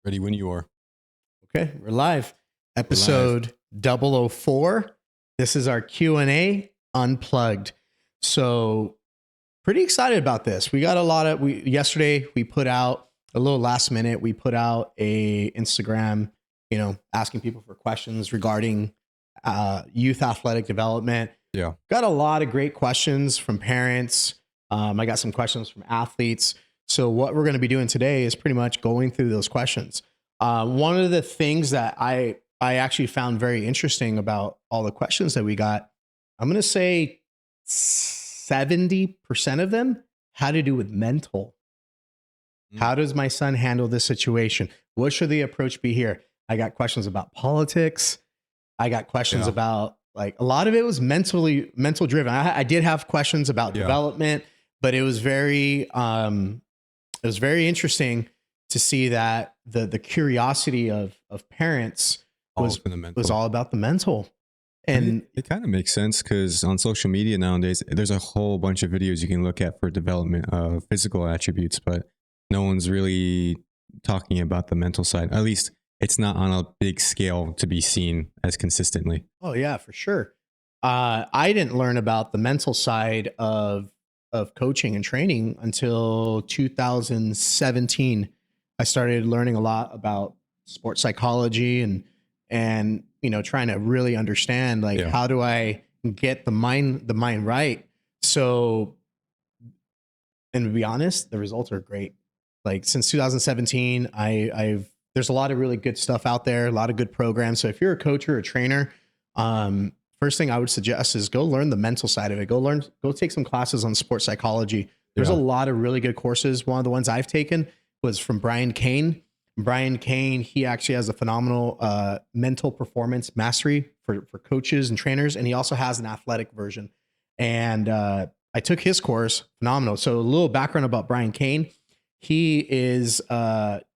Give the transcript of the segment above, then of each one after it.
Ready when you are. Okay, we're live. We're live. Episode 004. This is our Q&A Unplugged. So pretty excited about this. We got a lot of, yesterday we put out a little last minute. We put out a Instagram, asking people for questions regarding youth athletic development. Yeah. Got a lot of great questions from parents. I got some questions from athletes. So what we're going to be doing today is pretty much going through those questions. One of the things that I actually found very interesting about all the questions that we got, I'm going to say 70% of them had to do with mental. How does my son handle this situation? What should the approach be here? I got questions about politics. I got questions about, like, a lot of it was mental driven. I did have questions about development, but it was very interesting to see that the curiosity of parents was all about the mental. And it kind of makes sense because on social media nowadays, there's a whole bunch of videos you can look at for development of physical attributes, but no one's really talking about the mental side. At least it's not on a big scale to be seen as consistently. Oh yeah, for sure. I didn't learn about the mental side of coaching and training until 2017. I started learning a lot about sports psychology and trying to really understand, like, how do I get the mind right? So, and to be honest, the results are great. Like, since 2017, there's a lot of really good stuff out there, a lot of good programs. So if you're a coach or a trainer, first thing I would suggest is go learn the mental side of it. Go take some classes on sports psychology. There's a lot of really good courses. One of the ones I've taken was from Brian Kane. Brian Kane, he actually has a phenomenal mental performance mastery for coaches and trainers. And he also has an athletic version. And I took his course, phenomenal. So a little background about Brian Kane. He is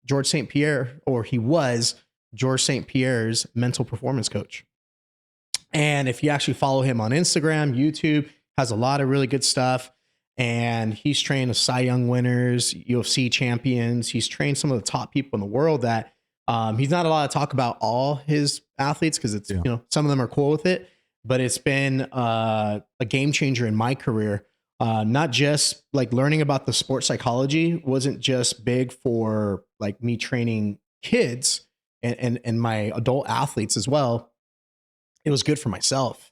George St. Pierre, or he was George St. Pierre's mental performance coach. And if you actually follow him on Instagram, YouTube, has a lot of really good stuff. And he's trained Cy Young winners, UFC champions. He's trained some of the top people in the world that he's not allowed to talk about all his athletes because it's, some of them are cool with it, but it's been a game changer in my career. Not just like learning about the sports psychology wasn't just big for like me training kids and my adult athletes as well. It was good for myself,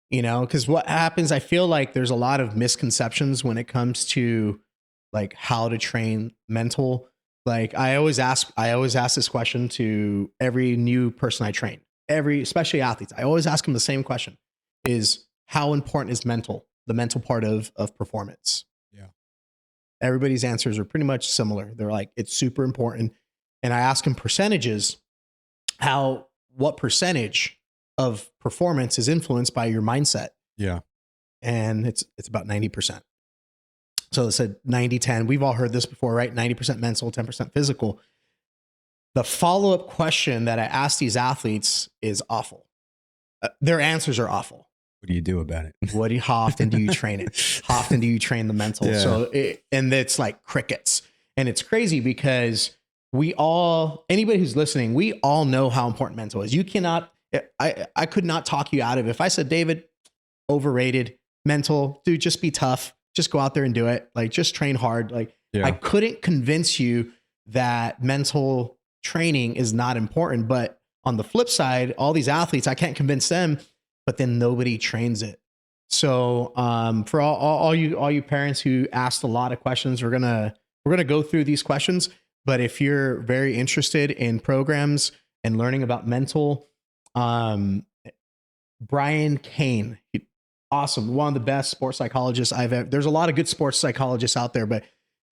because what happens, I feel like there's a lot of misconceptions when it comes to like how to train mental. Like I always ask this question to every new person I train, especially athletes. I always ask them the same question: is how important is the mental part of performance? Yeah. Everybody's answers are pretty much similar. They're like, it's super important. And I ask them percentages, what percentage of performance is influenced by your mindset. Yeah. And it's about 90%. So it said 90-10. We've all heard this before, right? 90% mental, 10% physical. The follow-up question that I ask these athletes is awful. Their answers are awful. What do you do about it? How often do you train it? How often do you train the mental? Yeah. So it's like crickets. And it's crazy because anybody who's listening, we all know how important mental is. You cannot, I could not talk you out of it. If I said, David, overrated, mental, dude, just be tough. Just go out there and do it. Like, just train hard. Like, I couldn't convince you that mental training is not important. But on the flip side, all these athletes, I can't convince them, but then nobody trains it. So for all you parents who asked a lot of questions, we're gonna go through these questions. But if you're very interested in programs and learning about mental, Brian Kane, awesome, one of the best sports psychologists I've ever. There's a lot of good sports psychologists out there, but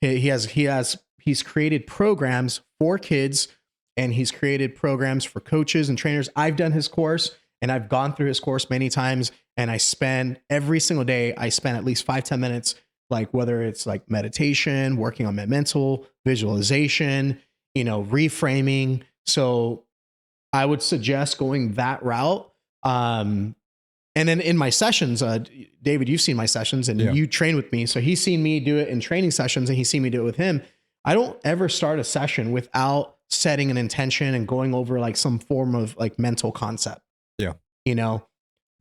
he's created programs for kids, and he's created programs for coaches and trainers. I've done his course, and I've gone through his course many times, and I spend every single day, I spend at least 5-10 minutes, like whether it's like meditation, working on my mental, visualization, reframing. So I would suggest going that route. And then in my sessions, David, you've seen my sessions and you train with me. So he's seen me do it in training sessions and he's seen me do it with him. I don't ever start a session without setting an intention and going over like some form of like mental concept. Yeah. You know,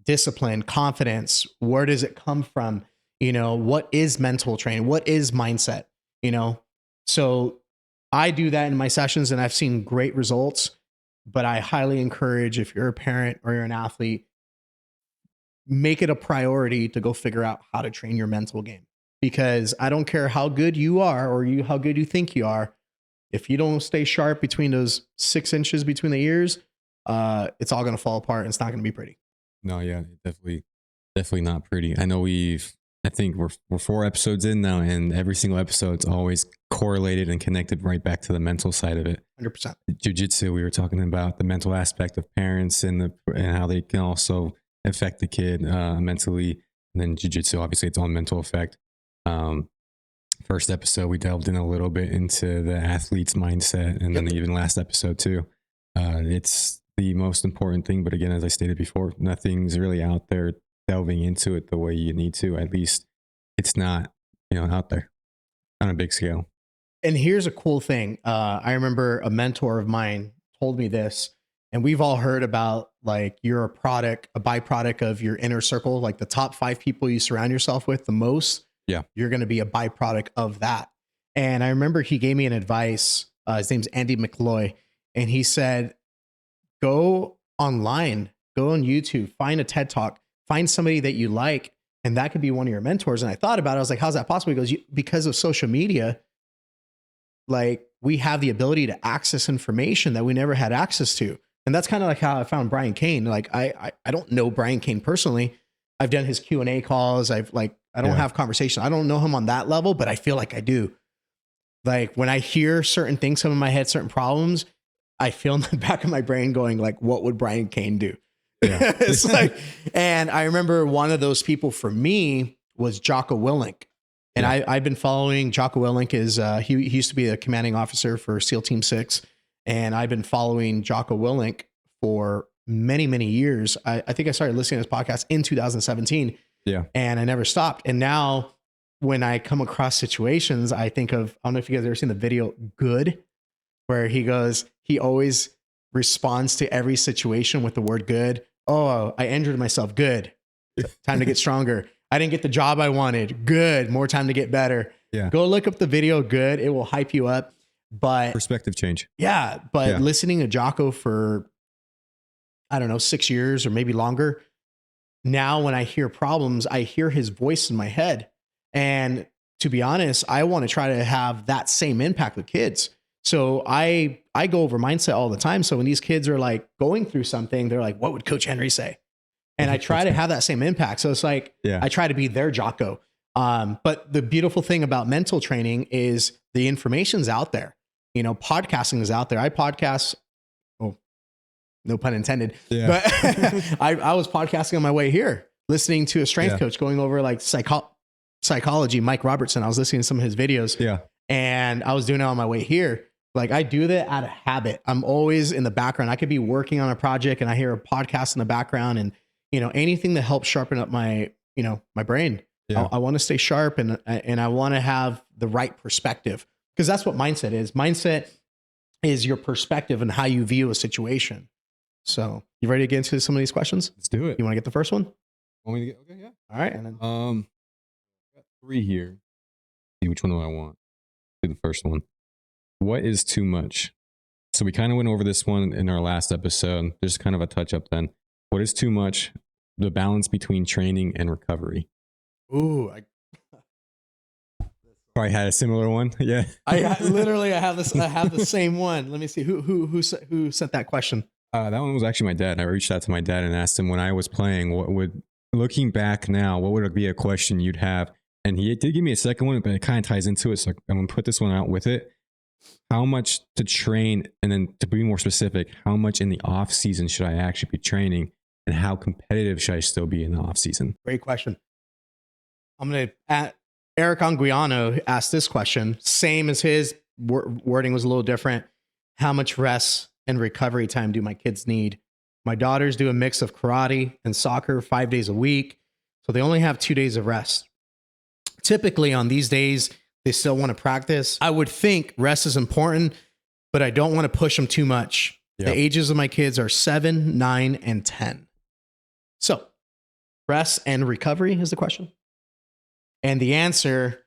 discipline, confidence, where does it come from? You know, what is mental training? What is mindset? You know, so I do that in my sessions and I've seen great results, but I highly encourage, if you're a parent or you're an athlete, make it a priority to go figure out how to train your mental game. Because I don't care how good you are or how good you think you are, if you don't stay sharp between those 6 inches between the ears, it's all going to fall apart and it's not going to be pretty. No, yeah, definitely not pretty. I know I think we're 4 episodes in now, and every single episode's always correlated and connected right back to the mental side of it. 100%. Jiu-jitsu, we were talking about the mental aspect of parents and how they can also affect the kid mentally. And then jiu-jitsu, obviously its own mental effect. First episode, we delved in a little bit into the athlete's mindset, and then even last episode too. It's the most important thing, but again, as I stated before, nothing's really out there delving into it the way you need to. At least it's not, out there on a big scale. And here's a cool thing. I remember a mentor of mine told me this, and we've all heard about like you're a byproduct of your inner circle, like the top 5 people you surround yourself with the most. Yeah. You're going to be a byproduct of that. And I remember he gave me an advice. His name's Andy McLoy. And he said, go online, go on YouTube, find a TED Talk, find somebody that you like, and that could be one of your mentors. And I thought about it. I was like, how's that possible? He goes, because of social media, like we have the ability to access information that we never had access to. And that's kind of like how I found Brian Cain. Like I don't know Brian Cain personally. I've done his Q&A calls. I don't have conversation. I don't know him on that level, but I feel like I do. Like when I hear certain things come in my head, certain problems, I feel in the back of my brain going like, what would Brian Cain do? Yeah. It's like, and I remember one of those people for me was Jocko Willink. And I've been following Jocko Willink he used to be a commanding officer for SEAL Team 6. And I've been following Jocko Willink for many, many years. I think I started listening to his podcast in 2017. Yeah. And I never stopped. And now when I come across situations, I think of, I don't know if you guys have ever seen the video Good, where he always responds to every situation with the word good. Oh, I injured myself. Good. Time to get stronger. I didn't get the job I wanted. Good. More time to get better. Yeah. Go look up the video Good. It will hype you up. But perspective change. Yeah. But listening to Jocko for, I don't know, 6 years or maybe longer. Now, when I hear problems, I hear his voice in my head. And to be honest, I want to try to have that same impact with kids. So I go over mindset all the time. So when these kids are like going through something, they're like, what would Coach Henry say? And I try to have that same impact. So it's like, I try to be their Jocko. But the beautiful thing about mental training is the information's out there. Podcasting is out there. I podcast. Oh, no pun intended. Yeah. But I was podcasting on my way here, listening to a strength coach going over like psychology, Mike Robertson. I was listening to some of his videos. Yeah. And I was doing it on my way here. Like I do that out of habit. I'm always in the background. I could be working on a project and I hear a podcast in the background, and anything that helps sharpen up my my brain. Yeah. I want to stay sharp and I want to have the right perspective, because that's what mindset is. Mindset is your perspective and how you view a situation. So you ready to get into some of these questions? Let's do it. You want to get the first one? Want me to get? Okay, yeah. All right. And then got 3 here. See, which one do I want? Do the first one. What is too much? So we kind of went over this one in our last episode. Just kind of a touch up then. What is too much? The balance between training and recovery. Ooh, Probably had a similar one. Yeah. I have this. I have the same one. Let me see who sent that question. That one was actually my dad. I reached out to my dad and asked him, when I was playing, looking back now, what would be a question you'd have? And he did give me a second one, but it kind of ties into it. So I'm going to put this one out with it. How much to train? And then to be more specific, how much in the off season should I actually be training? And how competitive should I still be in the off season? Great question. I'm going to, Eric Anguiano asked this question. Same as his wording was a little different. How much rest and recovery time do my kids need? My daughters do a mix of karate and soccer 5 days a week. So they only have 2 days of rest. Typically on these days, they still want to practice. I would think rest is important. but I don't want to push them too much. Yep. The ages of my kids are 7, 9, and 10. So rest and recovery is the question. And the answer,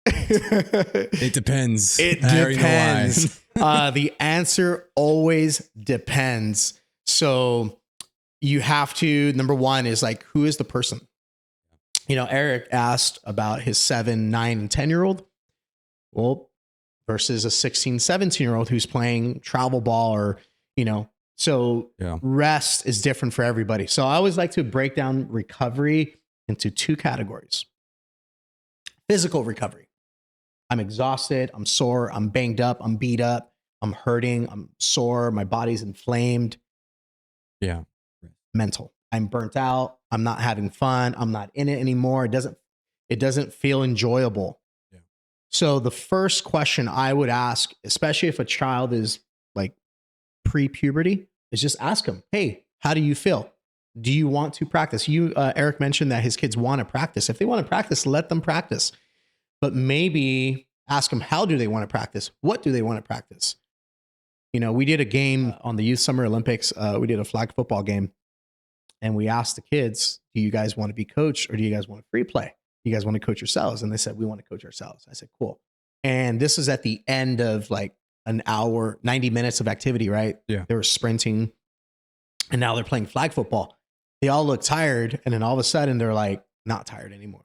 It depends. it I already know why. depends. The answer always depends. So you have to, number one is like, who is the person? You know, Eric asked about his 7, 9, and 10-year-old. Well, versus a 16, 17-year-old who's playing travel ball or, you know, so Yeah. rest is different for everybody. So I always like to break down recovery into 2 categories. Physical recovery. I'm exhausted. I'm sore. I'm banged up. I'm beat up. I'm hurting. I'm sore. My body's inflamed. Yeah. Mental. I'm burnt out. I'm not having fun. I'm not in it anymore. It doesn't feel enjoyable. Yeah. So the first question I would ask, especially if a child is like pre-puberty, is just ask them, hey, how do you feel? Do you want to practice? Eric mentioned that his kids want to practice. If they want to practice, let them practice. But maybe ask them, how do they want to practice? What do they want to practice? You know, we did a game on the Youth Summer Olympics. We did a flag football game. And we asked the kids, do you guys want to be coached or do you guys want to free play? You guys want to coach yourselves? And they said, we want to coach ourselves. I said, cool. And this is at the end of like an hour, 90 minutes of activity, right? Yeah. They were sprinting and now they're playing flag football. They all look tired. And then all of a sudden they're like not tired anymore.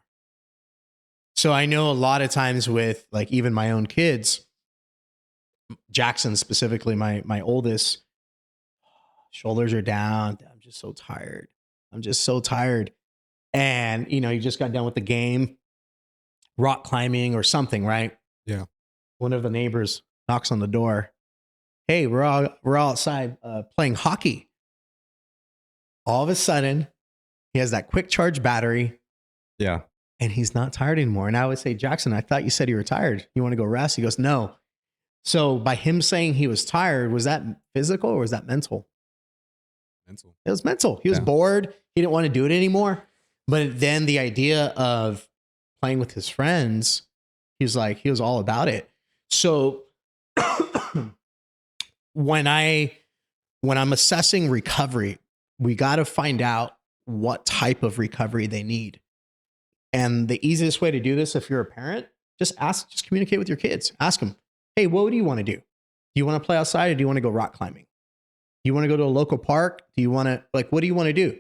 So I know a lot of times with like even my own kids, Jackson specifically, my oldest, shoulders are down. I'm just so tired. I'm just so tired. And, you know, you just got done with the game, rock climbing or something, right? Yeah. One of the neighbors knocks on the door. Hey, we're all outside playing hockey. All of a sudden, he has that quick charge battery. Yeah. And he's not tired anymore. And I would say, Jackson, I thought you said you were tired. You want to go rest? He goes, no. So by him saying he was tired, was that physical or was that mental? Mental. It was mental. He was bored. He didn't want to do it anymore. But then the idea of playing with his friends, he was all about it. So when I'm assessing recovery, we got to find out what type of recovery they need. And the easiest way to do this, if you're a parent, just communicate with your kids. Ask them, hey, what do you want to do? Do you want to play outside or do you want to go rock climbing? Do you want to go to a local park? Do you want to, like, what do you want to do?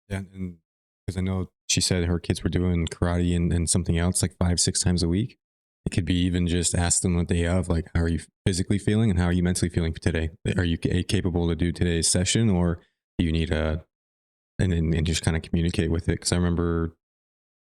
Yeah. And because I know she said her kids were doing karate and something else like 5-6 times a week. It could be even just ask them what they have, like, how are you physically feeling and how are you mentally feeling today? Are you capable to do today's session or do you need and just kind of communicate with it? Because I remember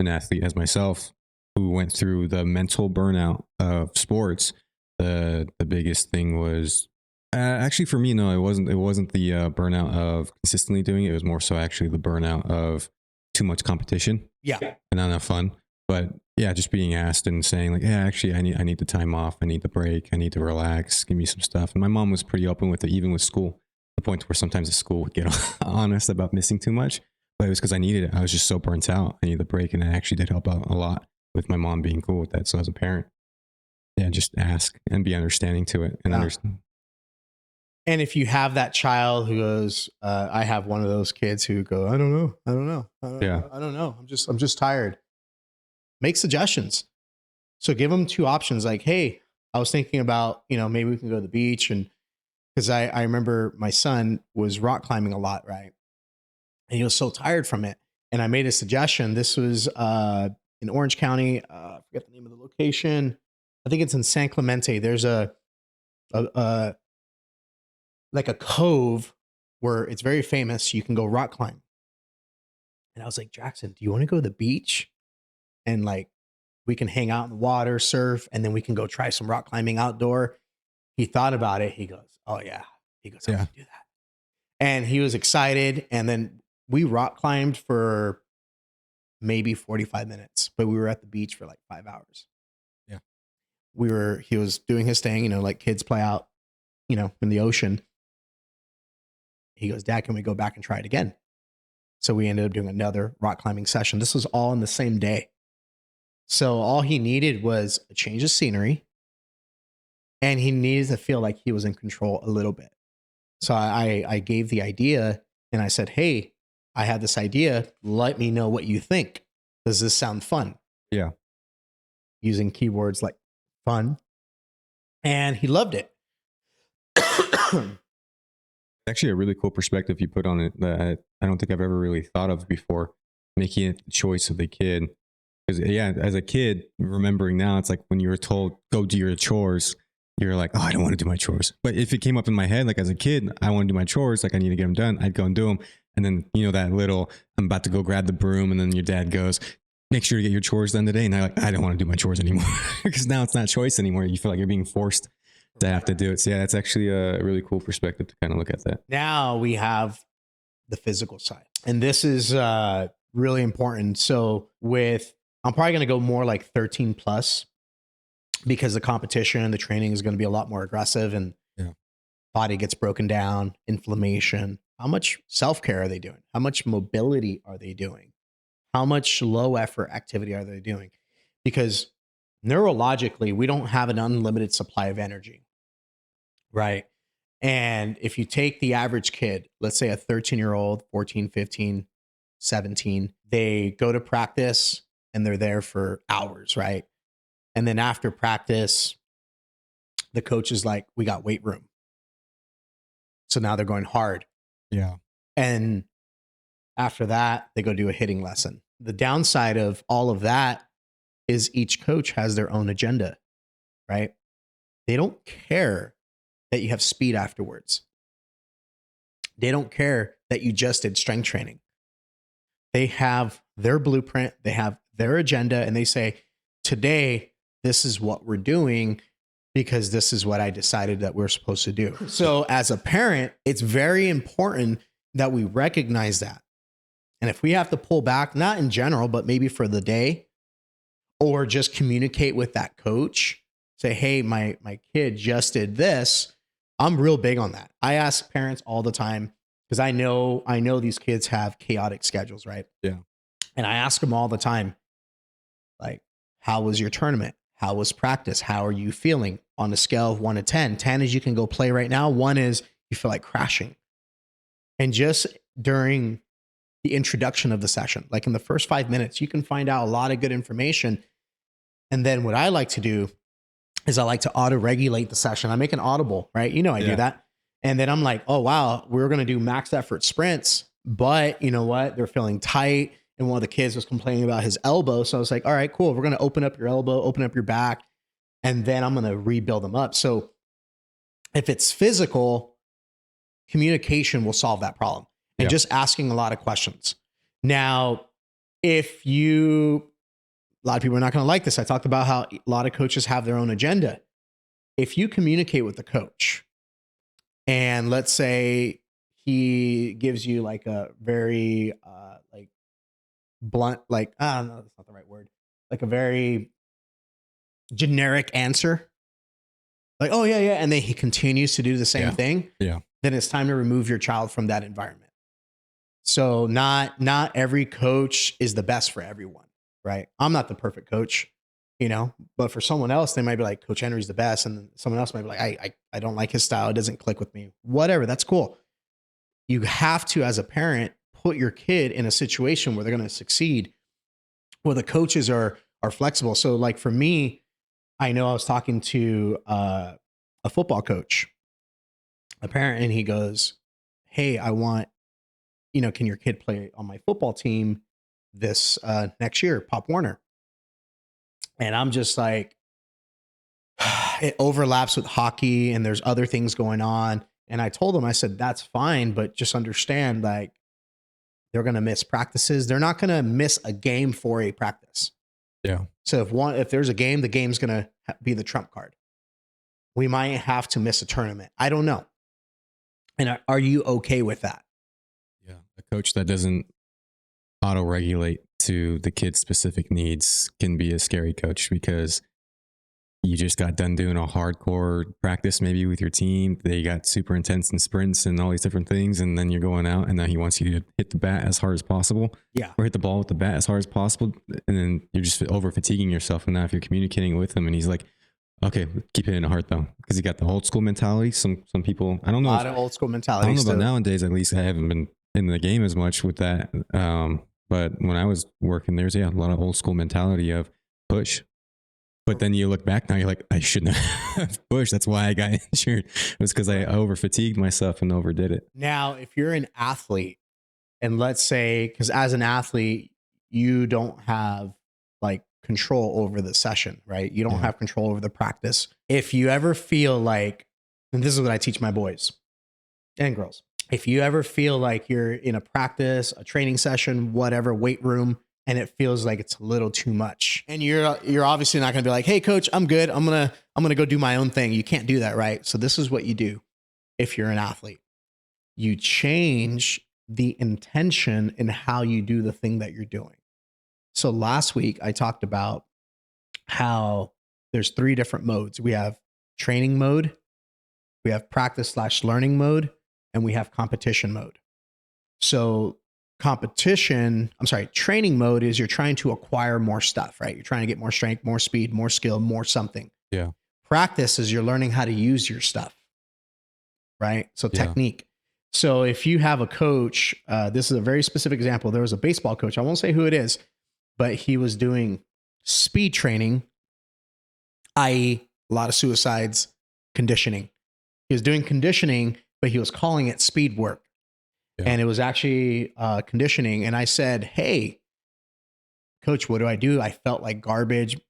an athlete as myself who went through the mental burnout of sports. The biggest thing was actually for me, no, it wasn't the burnout of consistently doing it. It was more so actually the burnout of too much competition. Yeah. And not enough fun. But yeah, just being asked and saying like, yeah, actually I need the time off. I need the break. I need to relax. Give me some stuff. And my mom was pretty open with it, even with school, to the point where sometimes the school would get honest about missing too much. But it was because I needed it. I was just so burnt out. I needed the break. And it actually did help out a lot with my mom being cool with that. So as a parent, yeah, just ask and be understanding to it and understand. And if you have that child who goes, I have one of those kids who go, I don't know. I don't know. I'm just tired. Make suggestions. So give them 2 options. Like, hey, I was thinking about, maybe we can go to the beach. And because I remember my son was rock climbing a lot, right? And he was so tired from it. And I made a suggestion. This was in Orange County. I forget the name of the location. I think it's in San Clemente. There's like a cove where it's very famous. You can go rock climb. And I was like, Jackson, do you want to go to the beach? And like, we can hang out in the water, surf, and then we can go try some rock climbing outdoor. He thought about it. He goes, oh yeah. He goes, I can do that. And he was excited. And then we rock climbed for maybe 45 minutes, but we were at the beach for like 5 hours. Yeah. He was doing his thing, like kids play out, in the ocean. He goes, Dad, can we go back and try it again? So we ended up doing another rock climbing session. This was all in the same day. So all he needed was a change of scenery and he needed to feel like he was in control a little bit. So I gave the idea and I said, hey, I had this idea. Let me know what you think. Does this sound fun? Yeah. Using keywords like fun. And he loved it. Actually a really cool perspective you put on it that I don't think I've ever really thought of before, making it the choice of the kid. Because yeah, as a kid, remembering now, it's like when you were told, go do your chores, you're like, oh, I don't want to do my chores. But if it came up in my head, like as a kid, I want to do my chores, like I need to get them done, I'd go and do them. And then, you know, that little, I'm about to go grab the broom. And then your dad goes, make sure to get your chores done today. And I'm like, I don't want to do my chores anymore because now it's not choice anymore. You feel like you're being forced to have to do it. So yeah, that's actually a really cool perspective to kind of look at that. Now we have the physical side. And this is really important. So I'm probably going to go more like 13 plus because the competition, the training is going to be a lot more aggressive and body gets broken down, inflammation. How much self-care are they doing? How much mobility are they doing? How much low effort activity are they doing? Because neurologically, we don't have an unlimited supply of energy, right? And if you take the average kid, let's say a 13-year-old, 14, 15, 17, they go to practice and they're there for hours, right? And then after practice, the coach is like, we got weight room. So now they're going hard. Yeah. And after that, they go do a hitting lesson. The downside of all of that is each coach has their own agenda, right? They don't care that you have speed afterwards. They don't care that you just did strength training. They have their blueprint, they have their agenda, and they say, today, this is what we're doing because this is what I decided that we're supposed to do. So as a parent, it's very important that we recognize that. And if we have to pull back, not in general, but maybe for the day, or just communicate with that coach, say, hey, my kid just did this. I'm real big on that. I ask parents all the time because I know these kids have chaotic schedules, right? Yeah. And I ask them all the time, like, how was your tournament? How was practice? How are you feeling on a scale of 1 to 10? 10 is you can go play right now. 1 is you feel like crashing. And just during the introduction of the session, like in the first 5 minutes, you can find out a lot of good information. And then what I like to do is I like to auto-regulate the session. I make an audible, right? You know, I do that. And then I'm like, oh, wow, we're going to do max effort sprints, but you know what? They're feeling tight. And one of the kids was complaining about his elbow. So I was like, all right, cool. We're going to open up your elbow, open up your back, and then I'm going to rebuild them up. So if it's physical, communication will solve that problem. And just asking a lot of questions. Now, a lot of people are not going to like this. I talked about how a lot of coaches have their own agenda. If you communicate with the coach and let's say he gives you like a very like blunt, like, I don't know, that's not the right word. Like a very generic answer. Like, oh yeah, yeah. And then he continues to do the same thing. Yeah. Then it's time to remove your child from that environment. So not every coach is the best for everyone, right? I'm not the perfect coach, you know, but for someone else, they might be like, Coach Henry's the best. And someone else might be like, I don't like his style. It doesn't click with me. Whatever. That's cool. You have to, as a parent, put your kid in a situation where they're going to succeed, where the coaches are flexible. So like for me, I know I was talking to a football coach, a parent, and he goes, hey, I want, you know, can your kid play on my football team this next year, Pop Warner? And I'm just like, it overlaps with hockey and there's other things going on. And I told him, I said, that's fine, but just understand, like, they're going to miss practices. They're not going to miss a game for a practice. Yeah. So if there's a game, the game's going to be the trump card. We might have to miss a tournament. I don't know. And are you okay with that? Yeah. A coach that doesn't auto-regulate to the kid's specific needs can be a scary coach because you just got done doing a hardcore practice maybe with your team. They got super intense in sprints and all these different things. And then you're going out and now he wants you to hit the bat as hard as possible. Yeah. Or hit the ball with the bat as hard as possible. And then you're just over fatiguing yourself. And now if you're communicating with him and he's like, Okay, keep it in the heart though, because you got the old school mentality. Some people, I don't A know. lot of old school I mentality don't know about still. nowadays. At least I haven't been in the game as much with that. But when I was working, there's a lot of old school mentality of push. But then you look back now, you're like, I shouldn't have pushed. That's why I got injured. It was because I over fatigued myself and overdid it. Now, if you're an athlete, and let's say, because as an athlete, you don't have like control over the session, right? You don't Yeah. have control over the practice. If you ever feel like, and this is what I teach my boys and girls, if you ever feel like you're in a practice, a training session, whatever, weight room, and it feels like it's a little too much, and you're obviously not going to be like, hey coach, I'm good, I'm gonna go do my own thing. You can't do that, right? So this is what you do. If you're an athlete, you change the intention in how you do the thing that you're doing. So last week I talked about how there's 3 different modes. We have training mode, we have practice/learning mode, and we have competition mode. So training mode is you're trying to acquire more stuff, right? You're trying to get more strength, more speed, more skill, more something. Yeah. Practice is you're learning how to use your stuff, right? So technique. So if you have a coach, this is a very specific example. There was a baseball coach. I won't say who it is, but he was doing speed training, i.e., a lot of suicides, conditioning. He was doing conditioning, but he was calling it speed work. Yeah. And it was actually conditioning. And I said, hey, coach, what do? I felt like garbage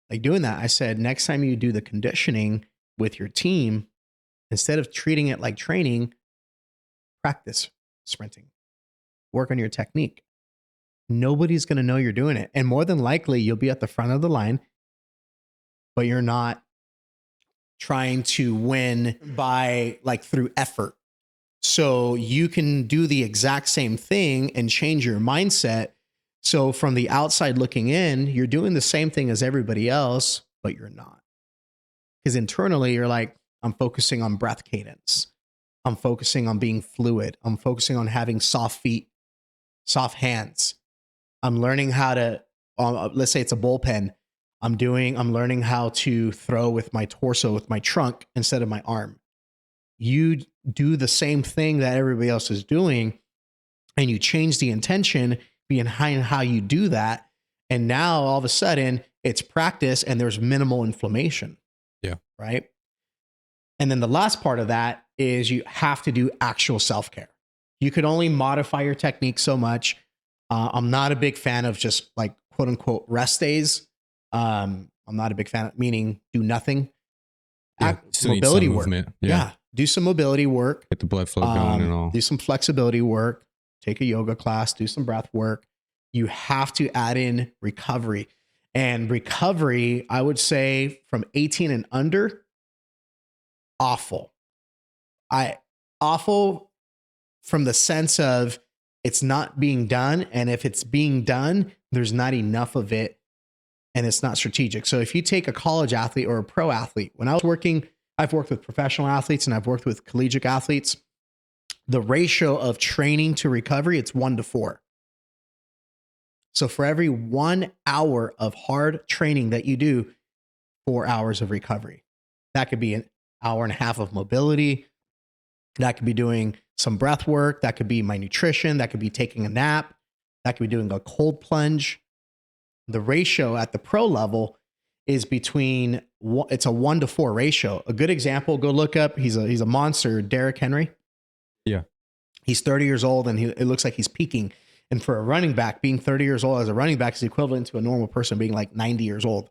like doing that. I said, next time you do the conditioning with your team, instead of treating it like training, practice sprinting, work on your technique. Nobody's going to know you're doing it. And more than likely, you'll be at the front of the line, but you're not trying to win by like through effort. So you can do the exact same thing and change your mindset. So from the outside looking in, you're doing the same thing as everybody else, but you're not. Because internally, you're like, I'm focusing on breath cadence. I'm focusing on being fluid. I'm focusing on having soft feet, soft hands. I'm learning how to, let's say it's a bullpen. I'm learning how to throw with my torso, with my trunk instead of my arm. You do the same thing that everybody else is doing, and you change the intention behind how you do that. And now all of a sudden it's practice and there's minimal inflammation. Yeah. Right. And then the last part of that is you have to do actual self-care. You could only modify your technique so much. I'm not a big fan of just like quote unquote rest days. I'm not a big fan of meaning do nothing. Yeah, Mobility work. Yeah. Do some mobility work. Get the blood flow going and all. Do some flexibility work. Take a yoga class. Do some breath work. You have to add in recovery. And recovery, I would say from 18 and under, awful. Awful from the sense of it's not being done. And if it's being done, there's not enough of it and it's not strategic. So if you take a college athlete or a pro athlete, when I was working, I've worked with professional athletes and I've worked with collegiate athletes. The ratio of training to recovery, it's 1-4. So for every 1 hour of hard training that you do, 4 hours of recovery. That could be an hour and a half of mobility. That could be doing some breath work. That could be my nutrition. That could be taking a nap. That could be doing a cold plunge. The ratio at the pro level is between, it's a 1-4 ratio. A good example, go look up, he's a monster, Derrick Henry. Yeah. He's 30 years old and it looks like he's peaking. And for a running back, being 30 years old as a running back is equivalent to a normal person being like 90 years old.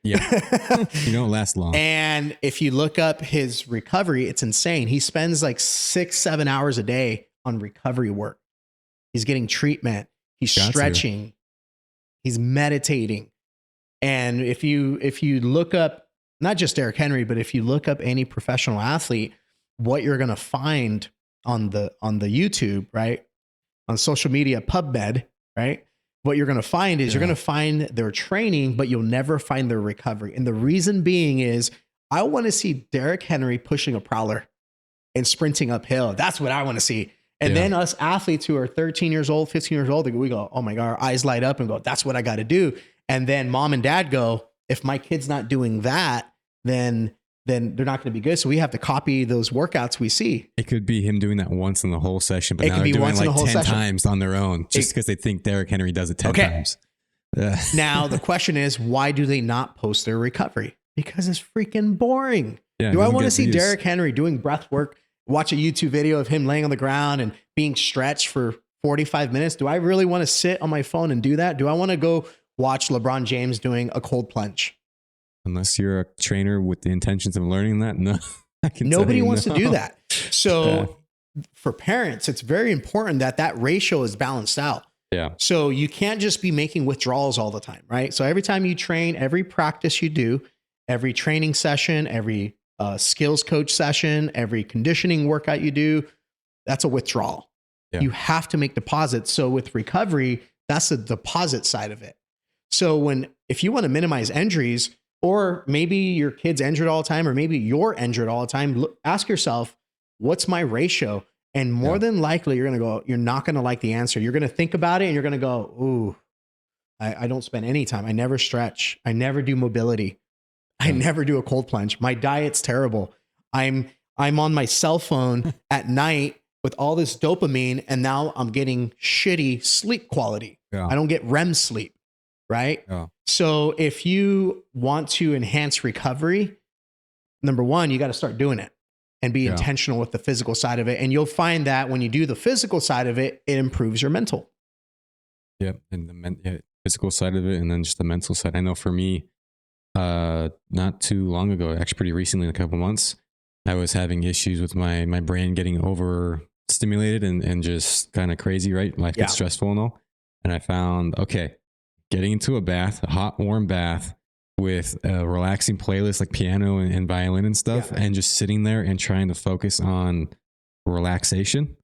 Yeah. You don't last long. And if you look up his recovery, it's insane. He spends like 6-7 hours a day on recovery work. He's getting treatment. He's stretching. He's meditating. And if you look up, not just Derrick Henry, but if you look up any professional athlete, what you're going to find on the YouTube, right? On social media, PubMed, right? What you're going to find is you're going to find their training, but you'll never find their recovery. And the reason being is I want to see Derrick Henry pushing a prowler and sprinting uphill. That's what I want to see. And then us athletes who are 13 years old, 15 years old, we go, oh my God, our eyes light up and go, that's what I got to do. And then mom and dad go, if my kid's not doing that, then they're not going to be good. So we have to copy those workouts we see. It could be him doing that once in the whole session, but It now could they're be doing once in like the whole 10 session. times on their own just because they think Derrick Henry does it 10 Okay. times. Yeah. Now the question is, why do they not post their recovery? Because it's freaking boring. Yeah, Do it I doesn't want to get see views. Derrick Henry doing breath work, watch a YouTube video of him laying on the ground and being stretched for 45 minutes? Do I really want to sit on my phone and do that? Do I want to go watch LeBron James doing a cold plunge? Unless you're a trainer with the intentions of learning that, no. I can tell Nobody you wants no. to do that. So for parents, it's very important that that ratio is balanced out. Yeah. So you can't just be making withdrawals all the time, right? So every time you train, every practice you do, every training session, every skills coach session, every conditioning workout you do, that's a withdrawal. Yeah. You have to make deposits. So with recovery, that's the deposit side of it. So if you want to minimize injuries, or maybe your kid's injured all the time, or maybe you're injured all the time, ask yourself, what's my ratio? And more than likely, you're not going to like the answer. You're going to think about it and you're going to go, ooh, I don't spend any time. I never stretch. I never do mobility. I never do a cold plunge. My diet's terrible. I'm on my cell phone at night with all this dopamine, and now I'm getting shitty sleep quality. Yeah. I don't get REM sleep, right? Yeah. So if you want to enhance recovery, number one, you got to start doing it and be intentional with the physical side of it. And you'll find that when you do the physical side of it, it improves your mental. Yep. And the physical side of it, and then just the mental side. I know for me, not too long ago, actually pretty recently, in a couple months, I was having issues with my brain getting overstimulated and just kind of crazy, right? Life gets stressful and all. And I found, okay, getting into a bath, a hot, warm bath with a relaxing playlist like piano and violin and stuff, and just sitting there and trying to focus on relaxation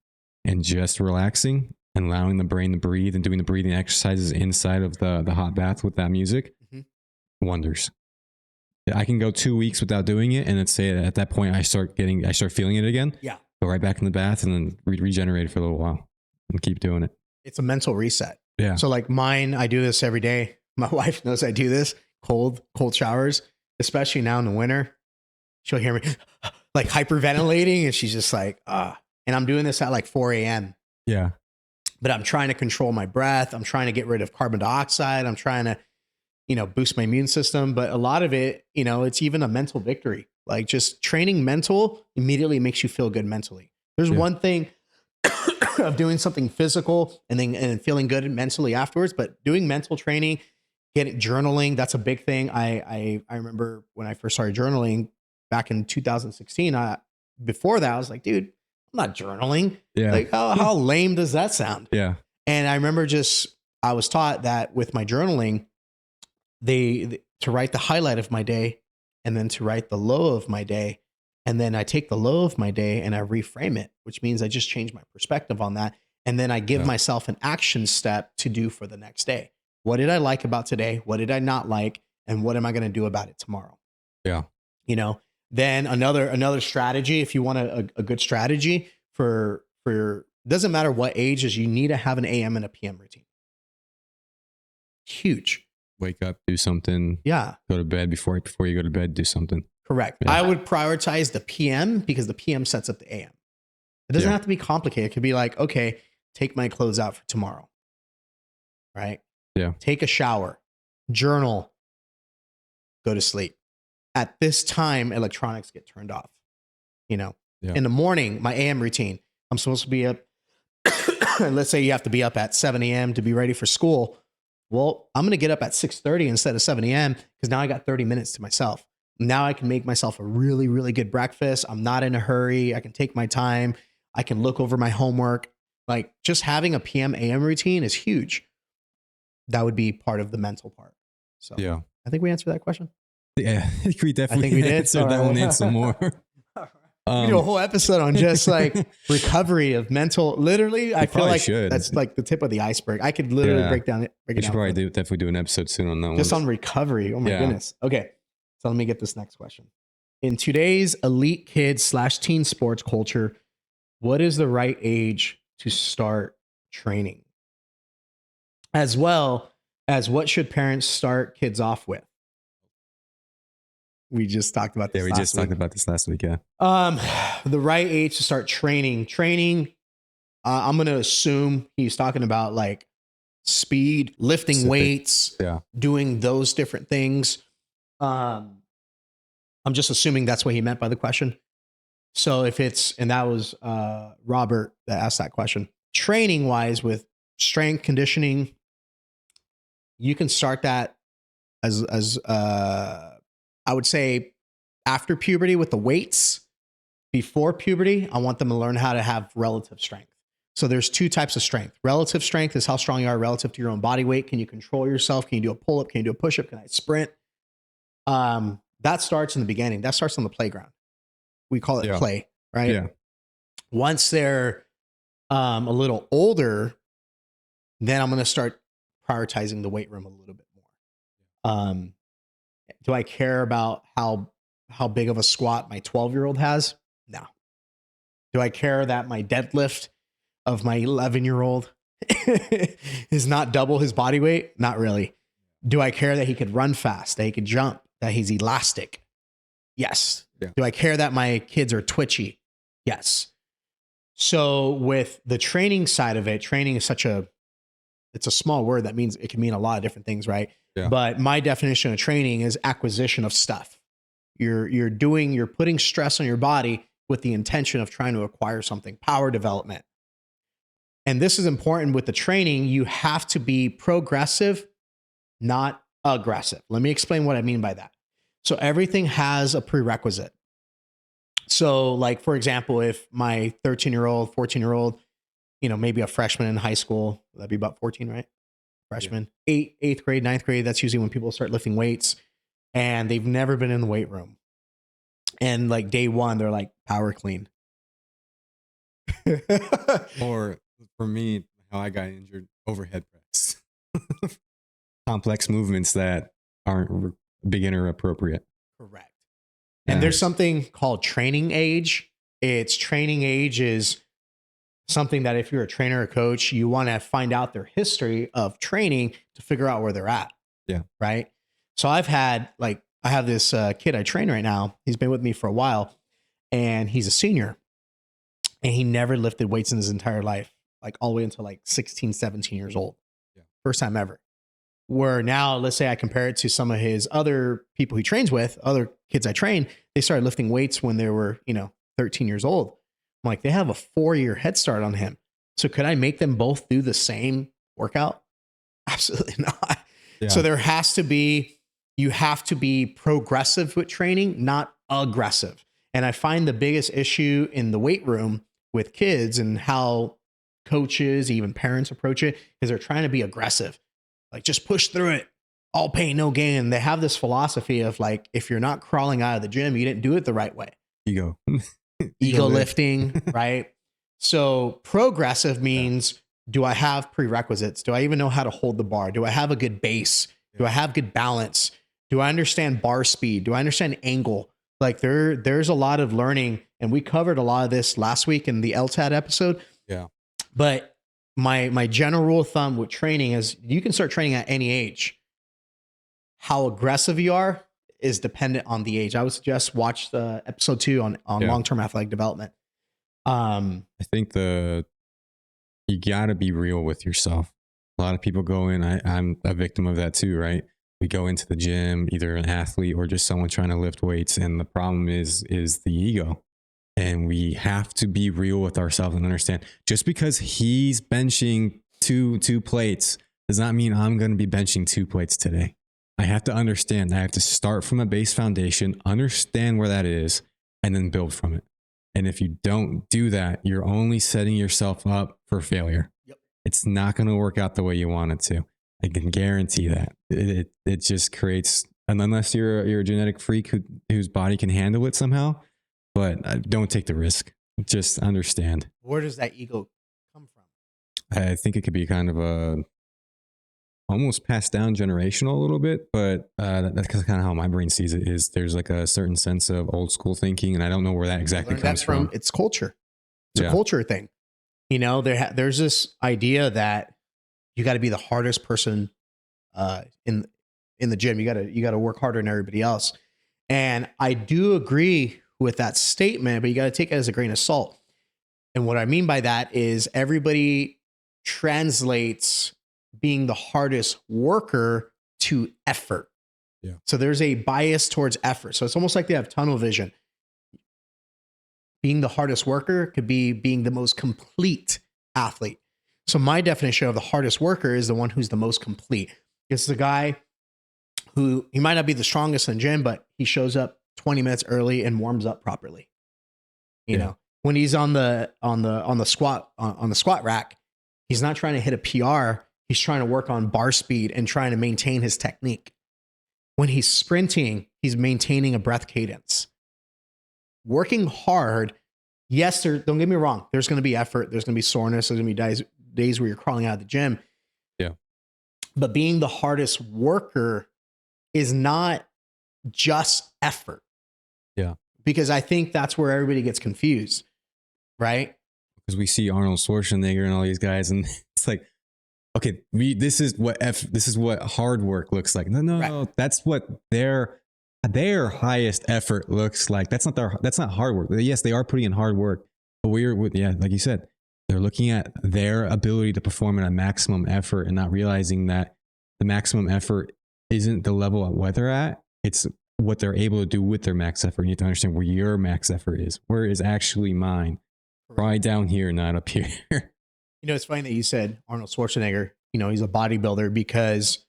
and just relaxing and allowing the brain to breathe and doing the breathing exercises inside of the hot bath with that music. Wonders. I can go 2 weeks without doing it, and let's say at that point I start feeling it again. Yeah. Go right back in the bath and then regenerate for a little while and keep doing it. It's a mental reset. Yeah. So like mine, I do this every day. My wife knows I do this. Cold showers, especially now in the winter. She'll hear me like hyperventilating, and she's just like, and I'm doing this at like 4 a.m. Yeah. But I'm trying to control my breath. I'm trying to get rid of carbon dioxide. I'm trying to, boost my immune system. But a lot of it, it's even a mental victory. Like just training mental immediately makes you feel good mentally. There's one thing of doing something physical and feeling good mentally afterwards, but doing mental training, journaling, that's a big thing. I remember when I first started journaling back in 2016, before that, I was like, dude, I'm not journaling. Yeah. Like how lame does that sound? Yeah. And I remember I was taught that with my journaling, to write the highlight of my day and then to write the low of my day. And then I take the low of my day and I reframe it, which means I just change my perspective on that. And then I give myself an action step to do for the next day. What did I like about today? What did I not like? And what am I going to do about it tomorrow? Yeah. Then another strategy, if you want a good strategy for doesn't matter what age, is you need to have an AM and a PM routine. Huge. Wake up, do something. Yeah. Go to bed before you go to bed, do something. Correct. Yeah. I would prioritize the PM because the PM sets up the AM. It doesn't have to be complicated. It could be like, okay, take my clothes out for tomorrow. Right? Yeah. Take a shower, journal, go to sleep. At this time, electronics get turned off. In the morning, my AM routine, I'm supposed to be up. Let's say you have to be up at 7 a.m. to be ready for school. Well, I'm going to get up at 6:30 instead of 7 a.m. because now I got 30 minutes to myself. Now I can make myself a really, really good breakfast. I'm not in a hurry. I can take my time. I can look over my homework. Like just having a PM AM routine is huge. That would be part of the mental part. So I think we answered that question. Yeah, we definitely answered that one and some more. We do a whole episode on just like recovery of mental. Literally, I feel like that's like the tip of the iceberg. I could literally break it down. We should probably definitely do an episode soon on that one. Just on recovery. Oh my goodness. Okay, so let me get this next question. In today's elite kids / teen sports culture, what is the right age to start training? As well as what should parents start kids off with? We just talked about this. Yeah, we just talked about this last week. Yeah. The right age to start training. I'm going to assume he's talking about like speed, lifting Specific. weights, Yeah. doing those different things. I'm just assuming that's what he meant by the question. So if it's, and that was Robert that asked that question. Training wise with strength conditioning, you can start that as I would say after puberty with the weights. Before puberty, I want them to learn how to have relative strength. So there's two types of strength. Relative strength is how strong you are relative to your own body weight. Can you control yourself? Can you do a pull-up? Can you do a push-up? Can I sprint? That starts in the beginning. That starts on the playground. We call it play, right? Yeah. Once they're a little older, then I'm going to start prioritizing the weight room a little bit more. Do I care about how big of a squat my 12-year-old has? No. Do I care that my deadlift of my 11-year-old is not double his body weight? Not really. Do I care that he could run fast, that he could jump, that he's elastic? Yes. Yeah. Do I care that my kids are twitchy? Yes. So with the training side of it, training is it's a small word that means it can mean a lot of different things, right? Yeah. But my definition of training is acquisition of stuff. You're putting stress on your body with the intention of trying to acquire something, power development. And this is important with the training. You have to be progressive, not aggressive. Let me explain what I mean by that. So everything has a prerequisite. So like, for example, if my 13-year-old, 14-year-old, maybe a freshman in high school, that'd be about 14, right? Freshman, yeah. 8th grade, 9th grade. That's usually when people start lifting weights and they've never been in the weight room. And like day one, they're like power clean. Or for me, how I got injured, overhead press. Complex movements that aren't beginner appropriate. Correct. And there's something called training age. Training age is something that if you're a trainer or coach, you want to find out their history of training to figure out where they're at. Yeah. Right. So I have this kid I train right now. He's been with me for a while and he's a senior and he never lifted weights in his entire life, like all the way until like 16, 17 years old. Yeah. First time ever. Where now, let's say I compare it to some of his other people he trains with, other kids I train, they started lifting weights when they were, 13 years old. I'm like, they have a 4-year head start on him. So could I make them both do the same workout? Absolutely not. Yeah. So you have to be progressive with training, not aggressive. And I find the biggest issue in the weight room with kids and how coaches, even parents approach it is they're trying to be aggressive. Like just push through it, all pain, no gain. They have this philosophy of like, if you're not crawling out of the gym, you didn't do it the right way. Ego lifting, right? So progressive means, do I have prerequisites? Do I even know how to hold the bar? Do I have a good base? Do I have good balance? Do I understand bar speed? Do I understand angle? Like there's a lot of learning, and we covered a lot of this last week in the LTAD episode. Yeah. But my general rule of thumb with training is you can start training at any age. How aggressive you are is dependent on the age. I would suggest watch the episode 2 on long-term athletic development. I think you gotta be real with yourself. A lot of people go in, I'm a victim of that too, right? We go into the gym, either an athlete or just someone trying to lift weights. And the problem is the ego. And we have to be real with ourselves and understand just because he's benching two plates does not mean I'm going to be benching 2 plates today. I have to understand. I have to start from a base foundation, understand where that is, and then build from it. And if you don't do that, you're only setting yourself up for failure. Yep. It's not going to work out the way you want it to. I can guarantee that. It just creates, and unless you're a genetic freak whose body can handle it somehow, but don't take the risk. Just understand. Where does that ego come from? I think it could be kind of almost passed down generational a little bit, but that's kind of how my brain sees it. Is there's like a certain sense of old school thinking, and I don't know where that exactly comes from. It's culture. It's a culture thing. There's this idea that you got to be the hardest person in the gym. You got to work harder than everybody else. And I do agree with that statement, but you got to take it as a grain of salt. And what I mean by that is everybody translates being the hardest worker to effort. Yeah. So there's a bias towards effort. So it's almost like they have tunnel vision. Being the hardest worker could be being the most complete athlete. So my definition of the hardest worker is the one who's the most complete. It's the guy who, he might not be the strongest in the gym, but he shows up 20 minutes early and warms up properly. You know, when he's on the squat rack, he's not trying to hit a PR. He's trying to work on bar speed and trying to maintain his technique. When he's sprinting, he's maintaining a breath cadence. Working hard, yes, don't get me wrong. There's going to be effort. There's going to be soreness. There's going to be days where you're crawling out of the gym. Yeah. But being the hardest worker is not just effort. Yeah. Because I think that's where everybody gets confused, right? Because we see Arnold Schwarzenegger and all these guys, and it's like, okay, this is what hard work looks like. No, Right. that's what their highest effort looks like. That's not hard work. Yes, they are putting in hard work, but like you said, they're looking at their ability to perform at a maximum effort and not realizing that the maximum effort isn't the level at where they're at. It's what they're able to do with their max effort. You need to understand where your max effort is. Where is actually mine? Right down here, not up here. You know, it's funny that you said Arnold Schwarzenegger, you know, he's a bodybuilder, because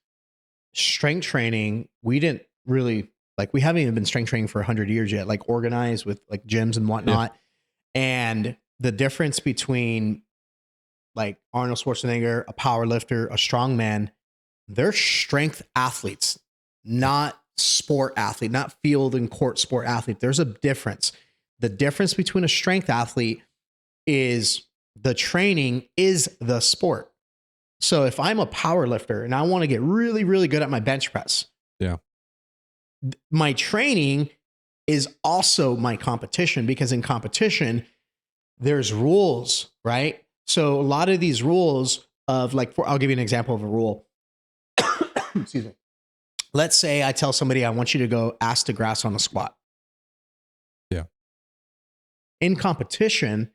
strength training, we didn't really, like, we haven't even been strength training for 100 years yet, like organized with like gyms and whatnot. Yeah. And the difference between like Arnold Schwarzenegger, a power lifter, a strongman, they're strength athletes, not sport athlete, not field and court sport athlete. There's a difference. The difference between a strength athlete is the training is the sport. So if I'm a power lifter and I want to get really, really good at my bench press, yeah, my training is also my competition, because in competition, there's rules, right? So a lot of these rules of like, I'll give you an example of a rule. Excuse me. Let's say I tell somebody, I want you to go ass to grass on a squat. Yeah. In competition,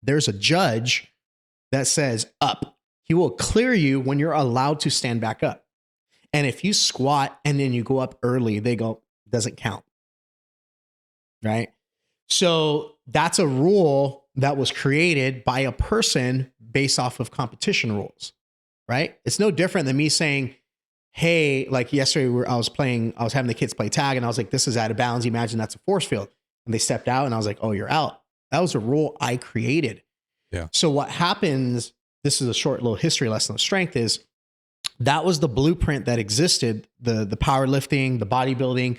there's a judge that says up. He will clear you when you're allowed to stand back up. And if you squat and then you go up early, they go, doesn't count. Right? So that's a rule that was created by a person based off of competition rules. Right? It's no different than me saying, hey, like yesterday I was having the kids play tag and I was like, this is out of bounds. Imagine that's a force field. And they stepped out and I was like, oh, you're out. That was a rule I created. Yeah. So what happens, this is a short little history lesson of strength, is that was the blueprint that existed, the powerlifting, the bodybuilding.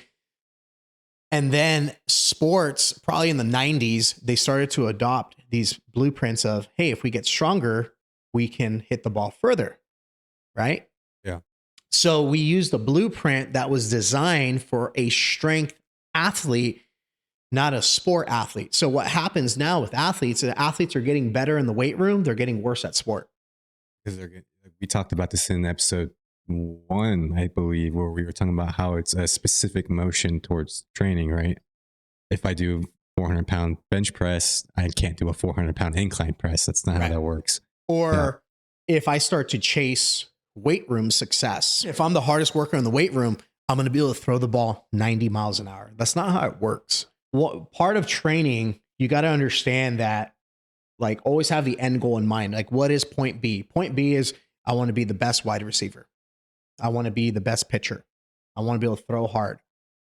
And then sports, probably in the 90s, they started to adopt these blueprints of, hey, if we get stronger, we can hit the ball further. Right? Yeah. So we used the blueprint that was designed for a strength athlete, not a sport athlete. So what happens now with athletes, the athletes are getting better in the weight room. They're getting worse at sport. Because we talked about this in episode 1, I believe, where we were talking about how it's a specific motion towards training, right? If I do 400-pound bench press, I can't do a 400-pound incline press. That's not how that works. Or if I start to chase weight room success, if I'm the hardest worker in the weight room, I'm going to be able to throw the ball 90 miles an hour. That's not how it works. Part of training, you got to understand that, like, always have the end goal in mind. Like, what is point B? Point B is, I want to be the best wide receiver. I want to be the best pitcher. I want to be able to throw hard.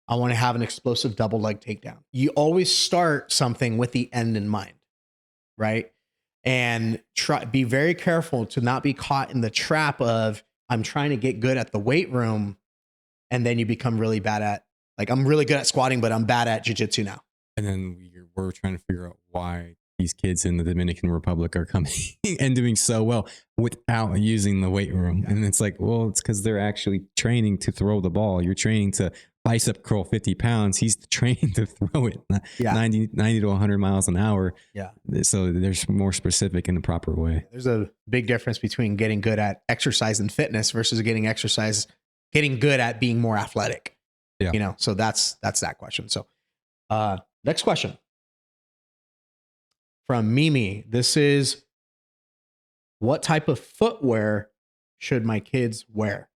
I want to have an explosive double leg takedown. You always start something with the end in mind, right? And be very careful to not be caught in the trap of, I'm trying to get good at the weight room, and then you become really bad at, like, I'm really good at squatting, but I'm bad at jiu-jitsu now. And then we're trying to figure out why these kids in the Dominican Republic are coming and doing so well without using the weight room. Yeah. And it's like, well, it's because they're actually training to throw the ball. You're training to bicep curl 50 pounds. He's training to throw it 90 to 100 miles an hour. Yeah. So there's more specific in the proper way. There's a big difference between getting good at exercise and fitness versus getting good at being more athletic. Yeah. You know, so that's that question. So next question from Mimi. This is, what type of footwear should my kids wear?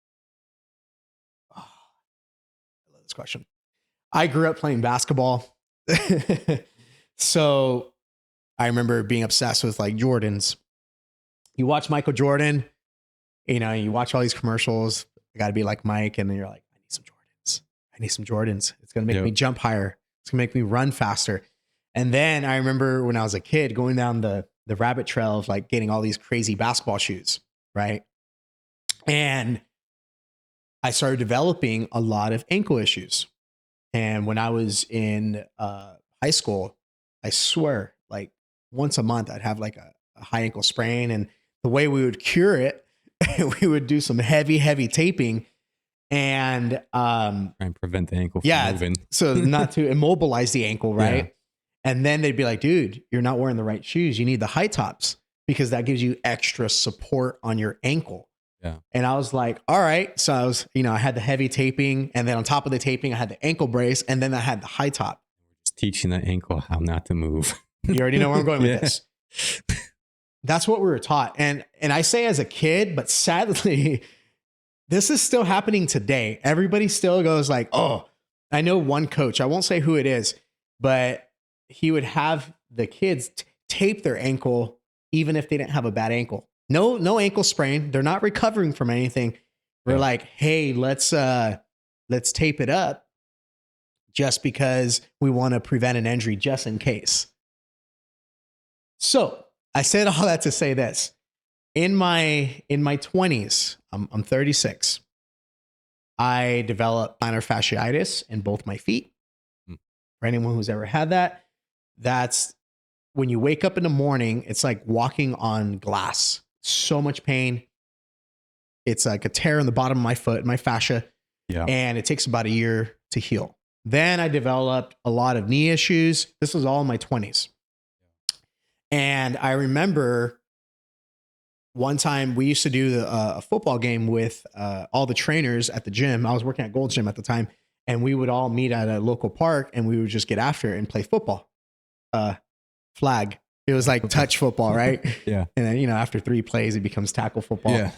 Oh, I love this question. I grew up playing basketball. So I remember being obsessed with like Jordans. You watch Michael Jordan, you know, you watch all these commercials. I got to be like Mike. And then you're like, I need some Jordans. I need some Jordans. It's going to make me jump higher. It's going to make me run faster. And then I remember when I was a kid going down the rabbit trail of like getting all these crazy basketball shoes. Right. And I started developing a lot of ankle issues. And when I was in high school, I swear, like once a month, I'd have like a high ankle sprain. And the way we would cure it, we would do some heavy taping and try and prevent the ankle from moving. So not to immobilize the ankle, right? Yeah. And then they'd be like, dude, you're not wearing the right shoes. You need the high tops because that gives you extra support on your ankle. Yeah. And I was like, all right. So I was, you know, I had the heavy taping, and then on top of the taping, I had the ankle brace, and then I had the high top. Just teaching that ankle how not to move. You already know where I'm going with this. That's what we were taught. And I say as a kid, but sadly, this is still happening today. Everybody still goes like, oh, I know one coach, I won't say who it is, but he would have the kids tape their ankle even if they didn't have a bad ankle. No ankle sprain. They're not recovering from anything. We're like, hey, let's tape it up just because we want to prevent an injury just in case. So I said all that to say this. In my 20s, I'm 36. I developed plantar fasciitis in both my feet. For anyone who's ever had that, that's when you wake up in the morning, it's like walking on glass. So much pain. It's like a tear in the bottom of my foot, my fascia. Yeah. And it takes about a year to heal. Then I developed a lot of knee issues. This was all in my 20s. And I remember one time we used to do a football game with all the trainers at the gym. I was working at Gold's Gym at the time, and we would all meet at a local park, and we would just get after it and play football. Flag. It was like touch football, right? Yeah. And then, you know, after 3 plays, it becomes tackle football. Yeah.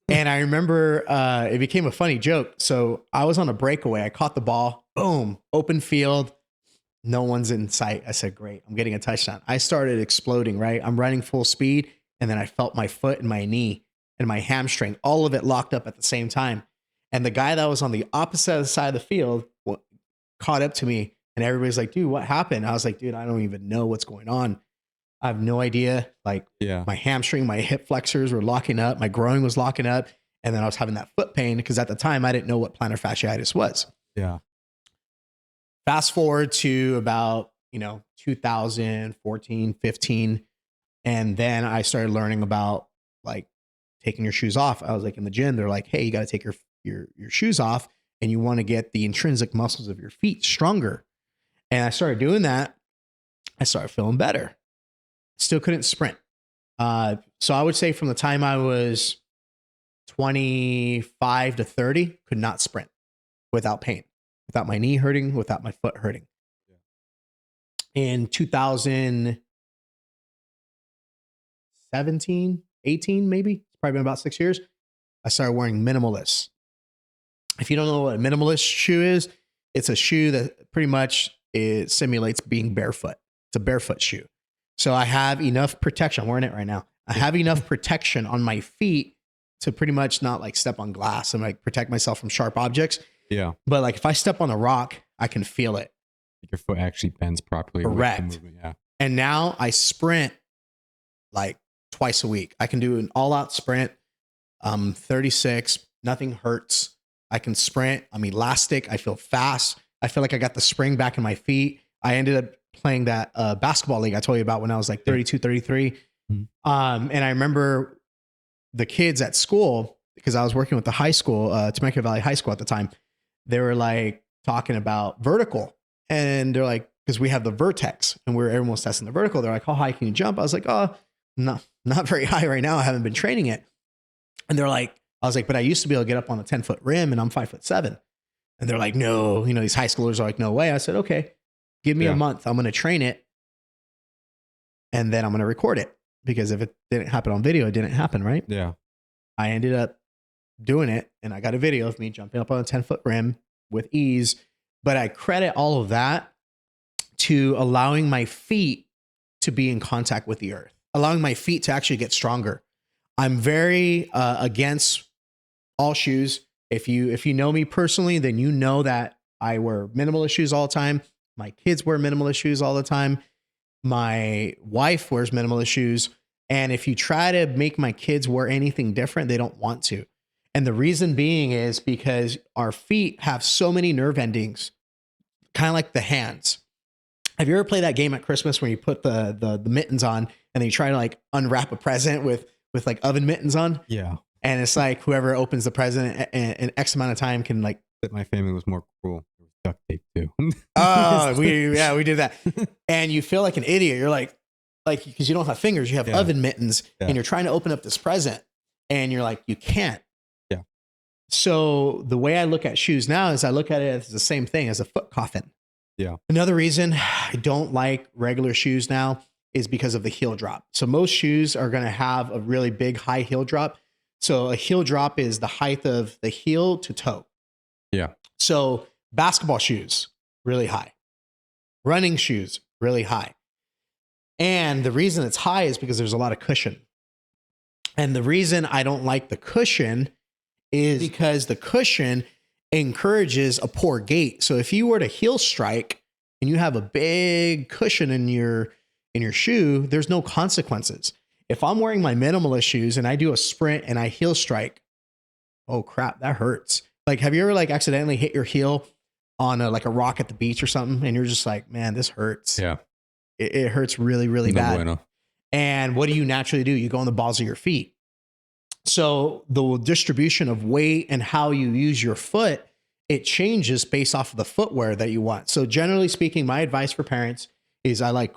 And I remember it became a funny joke. So I was on a breakaway. I caught the ball. Boom. Open field. No one's in sight. I said, great. I'm getting a touchdown. I started exploding, right? I'm running full speed. And then I felt my foot and my knee and my hamstring, all of it locked up at the same time. And the guy that was on the opposite side of the field caught up to me. And everybody's like, dude, what happened? I was like, dude, I don't even know what's going on. I have no idea. Like my hamstring, my hip flexors were locking up. My groin was locking up. And then I was having that foot pain because at the time I didn't know what plantar fasciitis was. Yeah. Fast forward to about, 2014, 15. And then I started learning about like taking your shoes off. I was like in the gym. They're like, hey, you got to take your shoes off and you want to get the intrinsic muscles of your feet stronger. And I started doing that. I started feeling better. Still couldn't sprint. So I would say from the time I was 25 to 30, could not sprint without pain, without my knee hurting, without my foot hurting. In 2017, 18, maybe, it's probably been about 6 years, I started wearing minimalists. If you don't know what a minimalist shoe is, it's a shoe that pretty much it simulates being barefoot. It's a barefoot shoe. So I have enough protection. I'm wearing it right now. I have enough protection on my feet to pretty much not like step on glass and like protect myself from sharp objects. Yeah. But like if I step on a rock, I can feel it. Your foot actually bends properly. Correct. Yeah. And now I sprint like twice a week. I can do an all-out sprint. 36. Nothing hurts. I can sprint. I'm elastic. I feel fast. I feel like I got the spring back in my feet. I ended up playing that basketball league I told you about when I was like 32, 33. Mm-hmm. And I remember the kids at school, because I was working with the high school, Temecula Valley High School at the time. They were like talking about vertical. And they're like, because we have the vertex and everyone was testing the vertical. They're like, how high can you jump? I was like, oh, no, not very high right now. I haven't been training it. And they're like, I was like, but I used to be able to get up on a 10-foot rim and I'm 5'7". And And they're like, no, these high schoolers are like, no way. I said, okay, give me a month. I'm going to train it. And then I'm going to record it, because if it didn't happen on video, it didn't happen. Right. Yeah. I ended up doing it, and I got a video of me jumping up on a 10-foot rim with ease. But I credit all of that to allowing my feet to be in contact with the earth, allowing my feet to actually get stronger. I'm very against all shoes. If you know me personally, then you know that I wear minimalist shoes all the time. My kids wear minimalist shoes all the time. My wife wears minimalist shoes. And if you try to make my kids wear anything different, they don't want to. And the reason being is because our feet have so many nerve endings, kind of like the hands. Have you ever played that game at Christmas where you put the mittens on and then you try to like unwrap a present with like oven mittens on? Yeah. And it's like whoever opens the present in X amount of time can like. My family was more cruel. There was duct tape too. Oh, we did that. And you feel like an idiot. You're like because you don't have fingers, you have oven mittens, and you're trying to open up this present, and you're like, you can't. Yeah. So the way I look at shoes now is I look at it as the same thing as a foot coffin. Yeah. Another reason I don't like regular shoes now is because of the heel drop. So most shoes are going to have a really big high heel drop. So a heel drop is the height of the heel to toe. Yeah. So basketball shoes, really high. Running shoes, really high. And the reason it's high is because there's a lot of cushion. And the reason I don't like the cushion is because the cushion encourages a poor gait. So if you were to heel strike and you have a big cushion in your shoe, there's no consequences. If I'm wearing my minimalist shoes and I do a sprint and I heel strike, oh crap, that hurts. Like, have you ever like accidentally hit your heel on a rock at the beach or something? And you're just like, man, this hurts. Yeah. It hurts really, really bad. Bueno. And what do you naturally do? You go on the balls of your feet. So the distribution of weight and how you use your foot, it changes based off of the footwear that you want. So generally speaking, my advice for parents is I like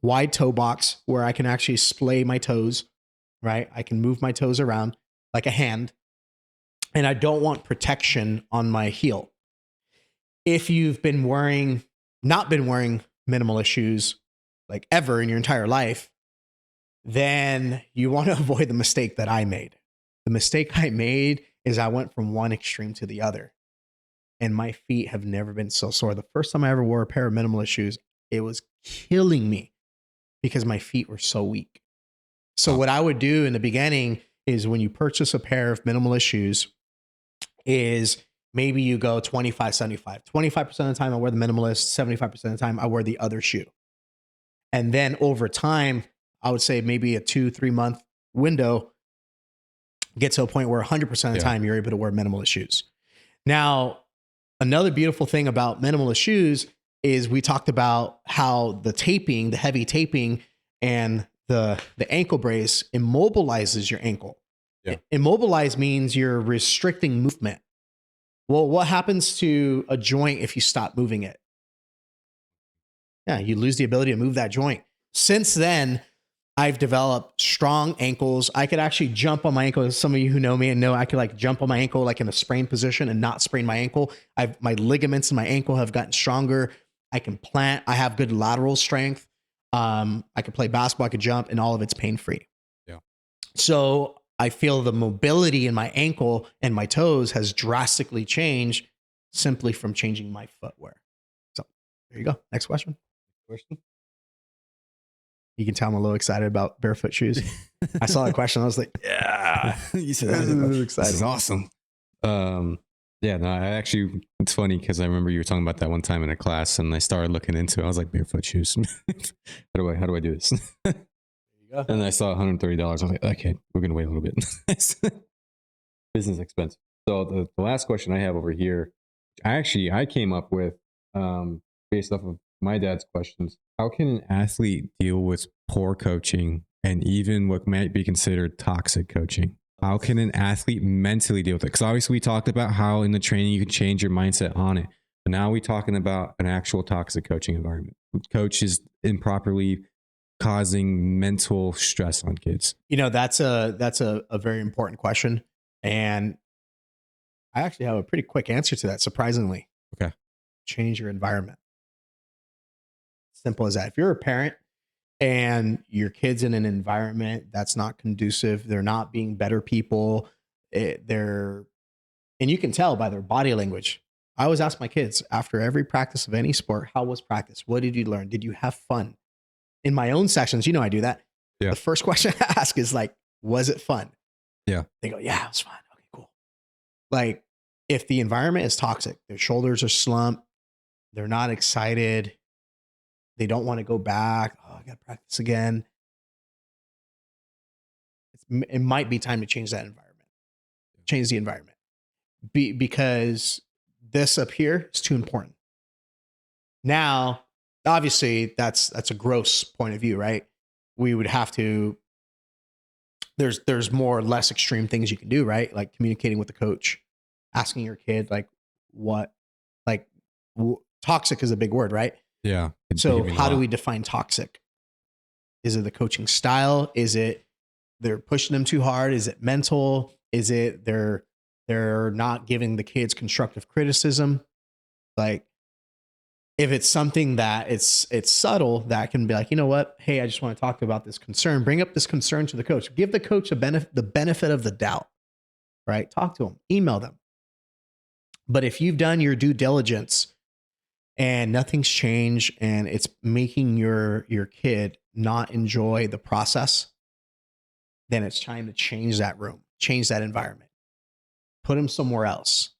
wide toe box where I can actually splay my toes, right? I can move my toes around like a hand, and I don't want protection on my heel. If you've not been wearing minimalist shoes like ever in your entire life, then you want to avoid the mistake that I made. The mistake I made is I went from one extreme to the other, and my feet have never been so sore. The first time I ever wore a pair of minimalist shoes, it was killing me because my feet were so weak. So what I would do in the beginning is when you purchase a pair of minimalist shoes is maybe you go 25, 75. 25% of the time I wear the minimalist, 75% of the time I wear the other shoe. And then over time, I would say maybe a 2-3 month window, get to a point where 100% of the time you're able to wear minimalist shoes. Now, another beautiful thing about minimalist shoes is we talked about how the heavy taping and the ankle brace immobilizes your ankle. Yeah. Immobilize means you're restricting movement. Well, what happens to a joint if you stop moving it? Yeah, you lose the ability to move that joint. Since then, I've developed strong ankles. I could actually jump on my ankle. Some of you who know me and know I could like jump on my ankle like in a sprained position and not sprain my ankle. My ligaments in my ankle have gotten stronger. I can plant. I have good lateral strength. I could play basketball. I could jump, and all of it's pain-free. Yeah. So I feel the mobility in my ankle and my toes has drastically changed simply from changing my footwear. So there you go. Next question. You can tell I'm a little excited about barefoot shoes. I saw that question. I was like, yeah, you said this is exciting. This is awesome. Yeah, no, it's funny because I remember you were talking about that one time in a class, and I started looking into it. I was like, barefoot shoes. How do I do this? And I saw $130. I was like, okay, we're gonna wait a little bit. Business expense. So the last question I have over here, I came up with based off of my dad's questions. How can an athlete deal with poor coaching and even what might be considered toxic coaching? How can an athlete mentally deal with it? Because obviously we talked about how in the training you can change your mindset on it. But now we're talking about an actual toxic coaching environment. Coach is improperly causing mental stress on kids. That's a very important question. And I actually have a pretty quick answer to that, surprisingly. Okay. Change your environment. Simple as that. If you're a parent and your kid's in an environment that's not conducive, they're not being better people, they're, and you can tell by their body language. I always ask my kids after every practice of any sport, how was practice? What did you learn? Did you have fun? In my own sessions, I do that. Yeah. The first question I ask is like, was it fun? Yeah. They go, yeah, it was fun. Okay, cool. Like, if the environment is toxic, their shoulders are slumped, they're not excited, they don't want to go back. Oh, I got to practice again. It might be time to change that environment, change the environment. Because this up here is too important. Now, obviously, that's a gross point of view, right? We would have to. There's more or less extreme things you can do, right? Like communicating with the coach, asking your kid, like, what, like, toxic is a big word, right? Yeah. So how do we define toxic? Is it the coaching style? Is it they're pushing them too hard? Is it mental? Is it they're not giving the kids constructive criticism? Like, if it's something that it's subtle, that can be like, you know what? Hey, I just want to talk about this concern. Bring up this concern to the coach. Give the coach the benefit of the doubt, right? Talk to them, email them. But if you've done your due diligence and nothing's changed and it's making your kid not enjoy the process, then it's time to change that room, change that environment, put him somewhere else,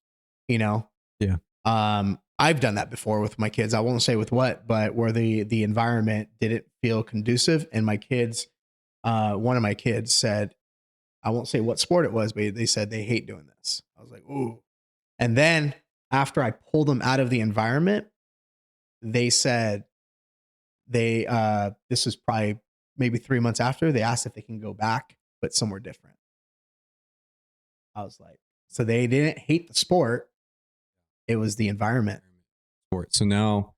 Yeah. I've done that before with my kids. I won't say with what, but where the environment didn't feel conducive. And my kids, one of my kids said, I won't say what sport it was, but they said they hate doing this. I was like, ooh. And then after I pulled them out of the environment, they said this is probably maybe 3 months after, they asked if they can go back, but somewhere different. I was like, so they didn't hate the sport. It was the environment. So now,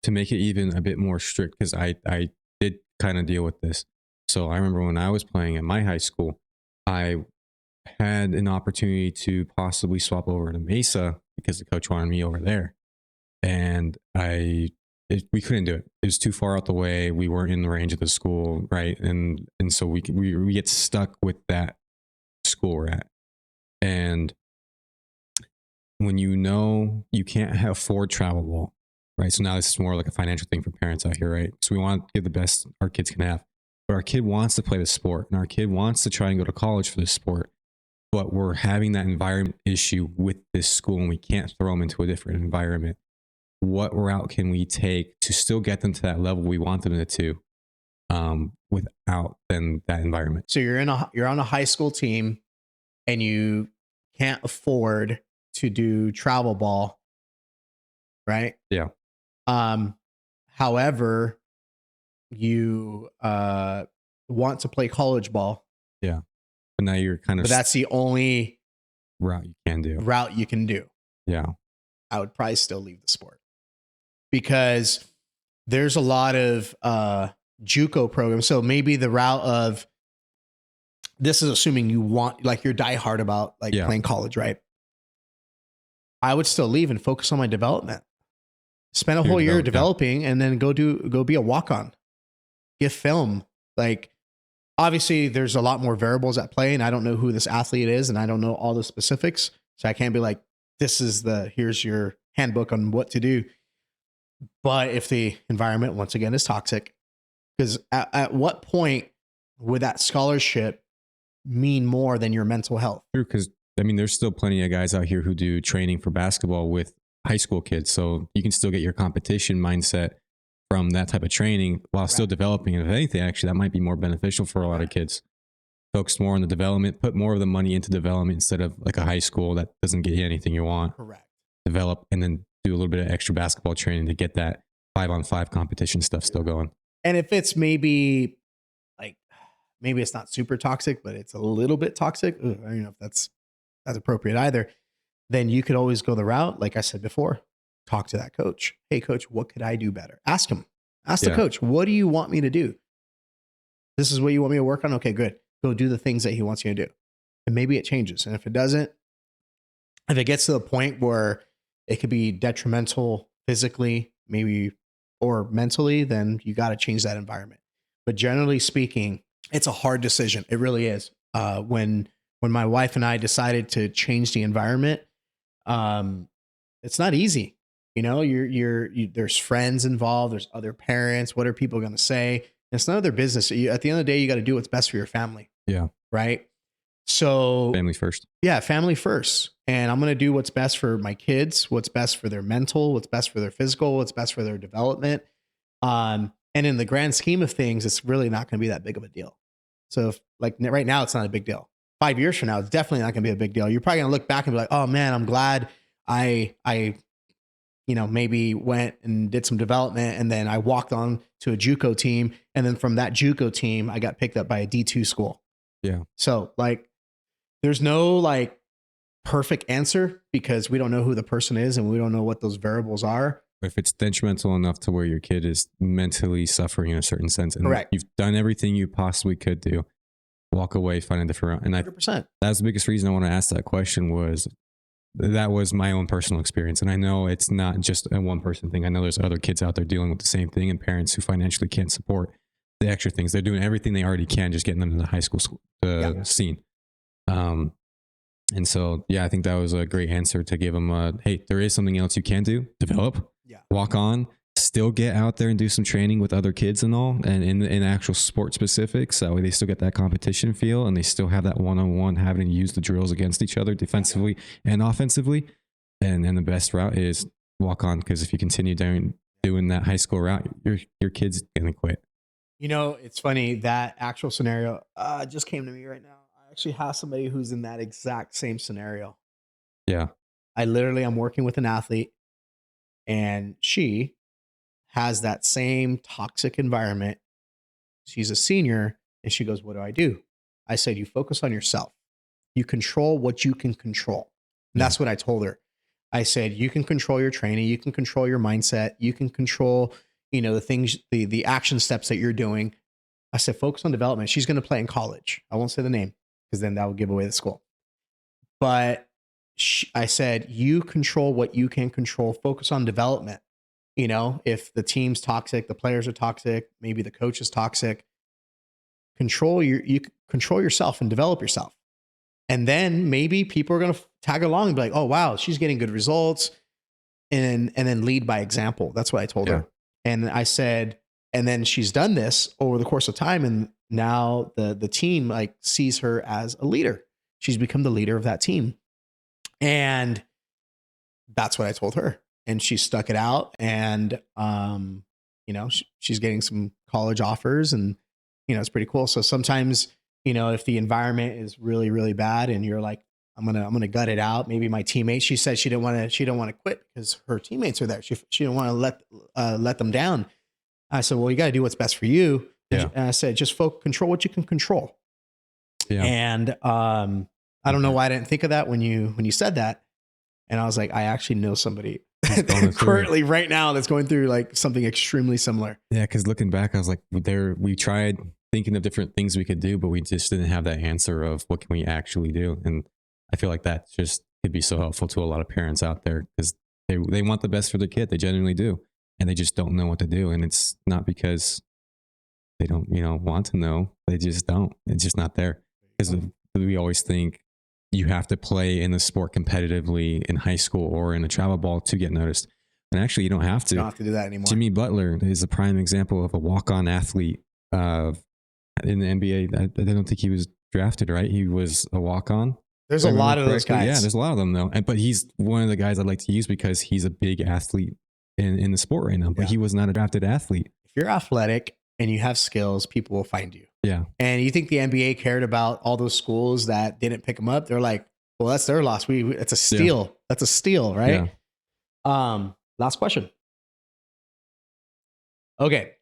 to make it even a bit more strict, because I did kind of deal with this. So I remember when I was playing at my high school, I had an opportunity to possibly swap over to Mesa because the coach wanted me over there. And we couldn't do it. It was too far out the way. We weren't in the range of the school, right? And so we get stuck with that school we're at. And when you can't afford travel ball, right? So now this is more like a financial thing for parents out here, right? So we want to give the best our kids can have. But our kid wants to play the sport and our kid wants to try and go to college for this sport. But we're having that environment issue with this school and we can't throw them into a different environment. What route can we take to still get them to that level we want them to without then that environment? So you're on a high school team and you can't afford to do travel ball, right? Yeah. However, you want to play college ball. Yeah. But now you're kind of. But that's the only route you can do. Yeah. I would probably still leave the sport because there's a lot of JUCO programs. So maybe the route of this is assuming you want, like, you're diehard about playing college, right? I would still leave and focus on my development. Spend a whole year developing and then go be a walk-on. Give film. Like, obviously there's a lot more variables at play and I don't know who this athlete is and I don't know all the specifics. So I can't be like, here's your handbook on what to do. But if the environment, once again, is toxic, because at what point would that scholarship mean more than your mental health? True, because there's still plenty of guys out here who do training for basketball with high school kids. So you can still get your competition mindset from that type of training while still developing. And if anything, actually, that might be more beneficial for a lot of kids. Focus more on the development, put more of the money into development instead of like a high school that doesn't get you anything you want. Correct. Develop and then do a little bit of extra basketball training to get that 5-on-5 competition stuff still going. And if it's maybe it's not super toxic, but it's a little bit toxic, I don't know if that's appropriate either, then you could always go the route, like I said before, talk to that coach. Hey, coach, what could I do better? Ask him. Ask the coach, what do you want me to do? This is what you want me to work on? Okay, good. Go do the things that he wants you to do. And maybe it changes. And if it doesn't, If it gets to the point where it could be detrimental physically, maybe, or mentally, then you got to change that environment. But generally speaking, it's a hard decision. It really is. When my wife and I decided to change the environment, it's not easy. You know, there's friends involved. There's other parents. What are people going to say? It's none of their business. At the end of the day, you got to do what's best for your family. Yeah. Right. So Family first. Yeah, family first. And I'm going to do what's best for my kids, what's best for their mental, what's best for their physical, what's best for their development. And in the grand scheme of things, it's really not going to be that big of a deal. So if, like right now, it's not a big deal. 5 years from now, it's definitely not going to be a big deal. You're probably going to look back and be like, oh man, I'm glad I maybe went and did some development, and then I walked on to a JUCO team. And then from that JUCO team, I got picked up by a D2 school. Yeah. So like, there's no like perfect answer because we don't know who the person is and we don't know what those variables are. If it's detrimental enough to where your kid is mentally suffering in a certain sense, and Correct. you've done everything you possibly could do, walk away, find a different route. And 100%. That's the biggest reason I want to ask that question was that was my own personal experience. And I know it's not just a one person thing. I know there's other kids out there dealing with the same thing and parents who financially can't support the extra things. They're doing everything they already can, just getting them in the high school scene. And so, yeah, I think that was a great answer to give them. Hey, there is something else you can do. Develop, walk on, still get out there and do some training with other kids and all, and in actual sport specifics. That way they still get that competition feel and they still have that one-on-one having to use the drills against each other defensively and offensively. And the best route is walk on, because if you continue doing that high school route, your kid's going to quit. You know, it's funny, that actual scenario just came to me right now. I actually have somebody who's in that exact same scenario. Yeah. I'm working with an athlete and she has that same toxic environment. She's a senior and she goes, what do? I said, you focus on yourself. You control what you can control. And that's what I told her. I said, you can control your training. You can control your mindset. You can control, the things, the action steps that you're doing. I said, focus on development. She's going to play in college. I won't say the name because then that will give away the school. But I said, you control what you can control. Focus on development. If the team's toxic, the players are toxic, maybe the coach is toxic, you control yourself and develop yourself. And then maybe people are going to tag along and be like, oh, wow, she's getting good results. And then lead by example. That's what I told her. And I said, and then she's done this over the course of time. And now the team like sees her as a leader. She's become the leader of that team. And that's what I told her. And she stuck it out. And, she's getting some college offers and, it's pretty cool. So sometimes, if the environment is really, really bad and you're like, I'm going to gut it out. Maybe my teammates, she said she didn't want to quit because her teammates are there. She didn't want to let them down. I said, well, you got to do what's best for you. Yeah. And I said, just control what you can control. Yeah. And, I don't know why I didn't think of that when you said that. And I was like, I actually know somebody currently right now that's going through like something extremely similar. Yeah. Cause looking back, I was like, we tried thinking of different things we could do, but we just didn't have that answer of what can we actually do. And I feel like that just could be so helpful to a lot of parents out there because they want the best for their kid. They genuinely do. And they just don't know what to do. And it's not because they don't, want to know. They just don't. It's just not there. Because we always think you have to play in the sport competitively in high school or in the travel ball to get noticed. And actually, you don't have to. You don't have to do that anymore. Jimmy Butler is a prime example of a walk-on athlete in the NBA. I don't think he was drafted, right? He was a walk-on. There's a lot of those guys. Yeah, there's a lot of them though. But he's one of the guys I'd like to use because he's a big athlete in the sport right now. But he was not a drafted athlete. If you're athletic and you have skills, people will find you. Yeah. And you think the NBA cared about all those schools that didn't pick them up? They're like, well, that's their loss. It's a steal. Yeah. That's a steal, right? Yeah. Last question. Okay.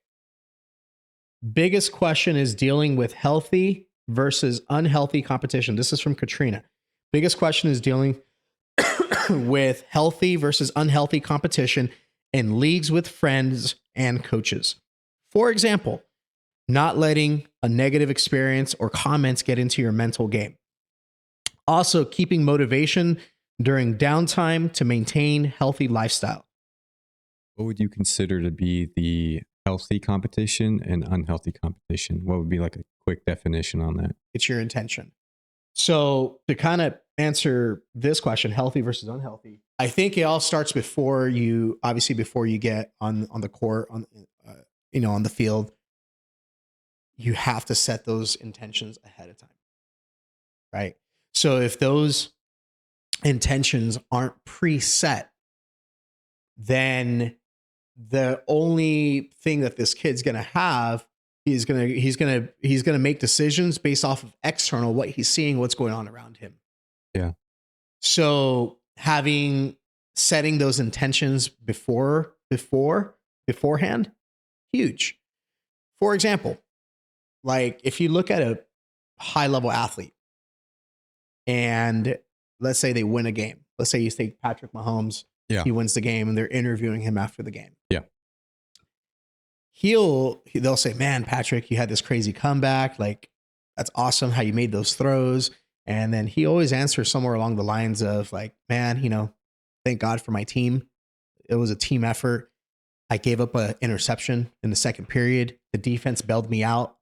Biggest question is dealing with healthy versus unhealthy competition. This is from Katrina. Biggest question is dealing with healthy versus unhealthy competition in leagues with friends and coaches. For example, not letting a negative experience or comments get into your mental game. Also, keeping motivation during downtime to maintain healthy lifestyle. What would you consider to be the healthy competition and unhealthy competition? What would be like a quick definition on that? It's your intention. So to kind of answer this question, healthy versus unhealthy, I think it all starts before you get on the court, on on the field. You have to set those intentions ahead of time, right? So if those intentions aren't preset, then the only thing that this kid's going to have is he's going to make decisions based off of external, what he's seeing, what's going on around him. Yeah. So setting those intentions beforehand, huge. For example, like if you look at a high level athlete and let's say they win a game, let's say you take Patrick Mahomes, he wins the game and they're interviewing him after the game. Yeah. They'll say, man, Patrick, you had this crazy comeback. Like, that's awesome how you made those throws. And then he always answers somewhere along the lines of like, man, thank God for my team. It was a team effort. I gave up an interception in the second period. The defense bailed me out.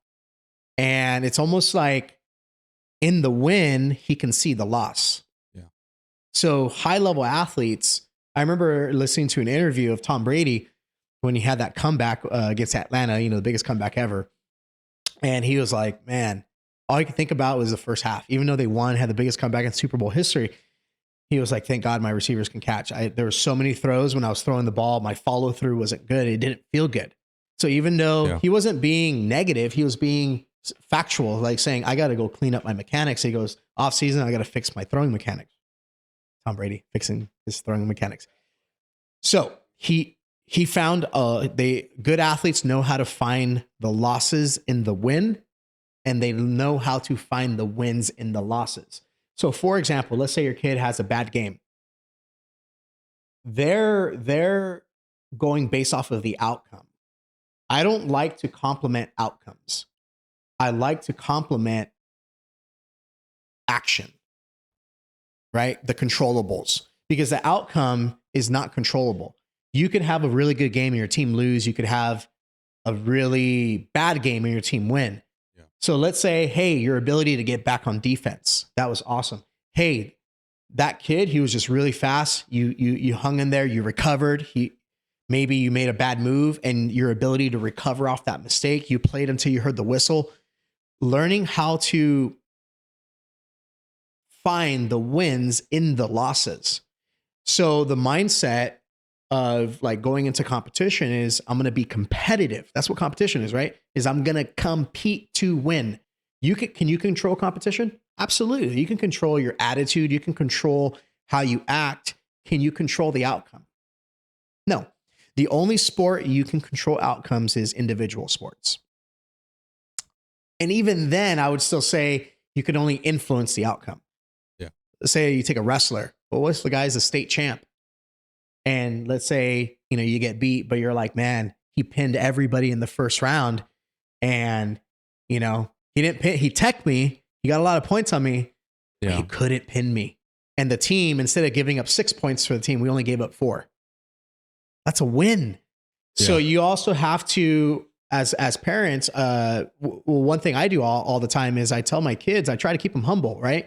And it's almost like in the win, he can see the loss. Yeah. So high level athletes, I remember listening to an interview of Tom Brady when he had that comeback against Atlanta, the biggest comeback ever. And he was like, man, all I could think about was the first half. Even though they had the biggest comeback in Super Bowl history, he was like, thank God my receivers can catch. There were so many throws when I was throwing the ball, my follow through wasn't good. It didn't feel good. So even though he wasn't being negative, he was being factual, like saying, I got to go clean up my mechanics. He goes, off season, I got to fix my throwing mechanics. Tom Brady fixing his throwing mechanics. So he found good athletes know how to find the losses in the win, and they know how to find the wins in the losses. So for example, let's say your kid has a bad game. They're going based off of the outcome. I don't like to compliment outcomes. I like to compliment action, right? The controllables, because the outcome is not controllable. You could have a really good game and your team lose. You could have a really bad game and your team win. Yeah. So let's say, hey, your ability to get back on defense, that was awesome. Hey, that kid, he was just really fast. You hung in there, you recovered. Maybe you made a bad move and your ability to recover off that mistake, you played until you heard the whistle. Learning how to find the wins in the losses. So the mindset of like going into competition is I'm going to be competitive. That's what competition is, right? Is I'm going to compete to win. Can you control competition? Absolutely. You can control your attitude. You can control how you act. Can you control the outcome? No. The only sport you can control outcomes is individual sports. And even then, I would still say you can only influence the outcome. Yeah. Let's say you take a wrestler. Well, what if the guy's a state champ? And let's say, you get beat, but you're like, man, he pinned everybody in the first round. And, he didn't pin, he teched me. He got a lot of points on me. Yeah. He couldn't pin me. And the team, instead of giving up 6 points for the team, we only gave up 4. That's a win. Yeah. So you also have to, as parents, one thing I do all the time is I tell my kids, I try to keep them humble, right?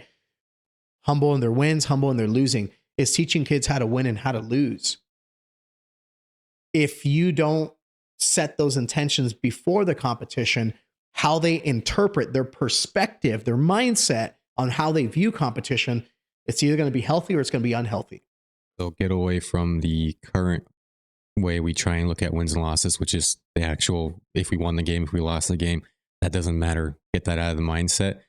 Humble in their wins, humble in their losing. Is teaching kids how to win and how to lose. If you don't set those intentions before the competition, how they interpret their perspective, their mindset on how they view competition, it's either going to be healthy or it's going to be unhealthy. They'll get away from the current way we try and look at wins and losses, which is the actual, if we won the game, if we lost the game, that doesn't matter. Get that out of the mindset.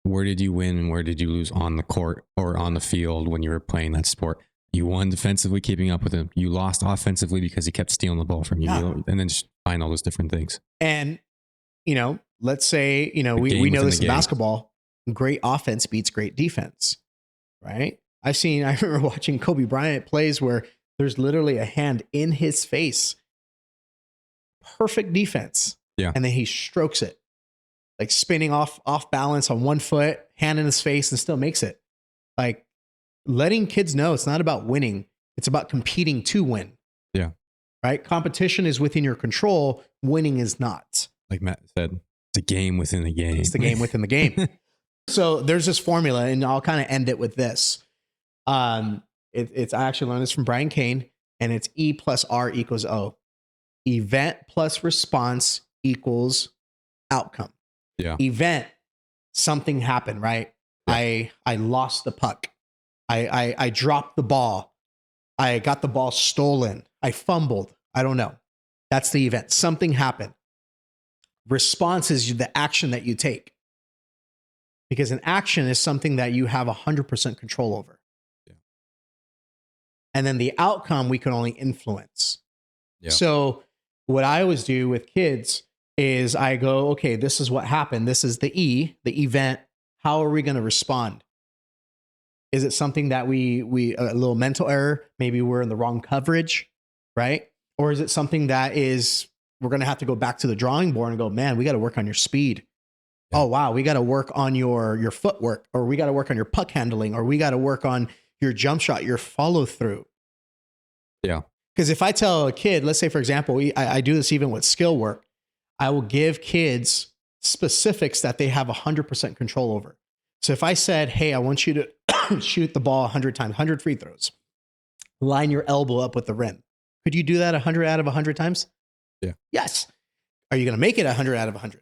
Where did you win and where did you lose on the court or on the field when you were playing that sport? You won defensively, keeping up with him. You lost offensively because he kept stealing the ball from you. Yeah. And then just find all those different things. And, let's say, we know this in basketball, great offense beats great defense, right? I remember watching Kobe Bryant plays where there's literally a hand in his face. Perfect defense. Yeah. And then he strokes it. Like spinning off balance on one foot, hand in his face, and still makes it. Like letting kids know it's not about winning. It's about competing to win. Yeah. Right? Competition is within your control. Winning is not. Like Matt said, it's a game within a game. It's the game within the game. So there's this formula, and I'll kind of end it with this. It's I actually learned this from Brian Kane, and it's E plus R equals O. Event plus response equals outcome. Yeah. Event, something happened, right? Yeah. I lost the puck. I dropped the ball. I got the ball stolen. I fumbled. I don't know. That's the event. Something happened. Response is the action that you take. Because an action is something that you have 100% control over. Yeah. And then the outcome we can only influence. Yeah. So what I always do with kids is I go, okay, this is what happened. This is the E, the event. How are we going to respond? Is it something that we a little mental error? Maybe we're in the wrong coverage, right? Or is it something that is, we're going to have to go back to the drawing board and go, man, we got to work on your speed. Yeah. Oh, wow. We got to work on your footwork, or we got to work on your puck handling, or we got to work on your jump shot, your follow through. Yeah. Because if I tell a kid, let's say, for example, I do this even with skill work, I will give kids specifics that they have 100% control over. So if I said, hey, I want you to shoot the ball 100 times, 100 free throws, line your elbow up with the rim. Could you do that 100 out of 100 times? Yeah. Yes. Are you going to make it 100 out of 100?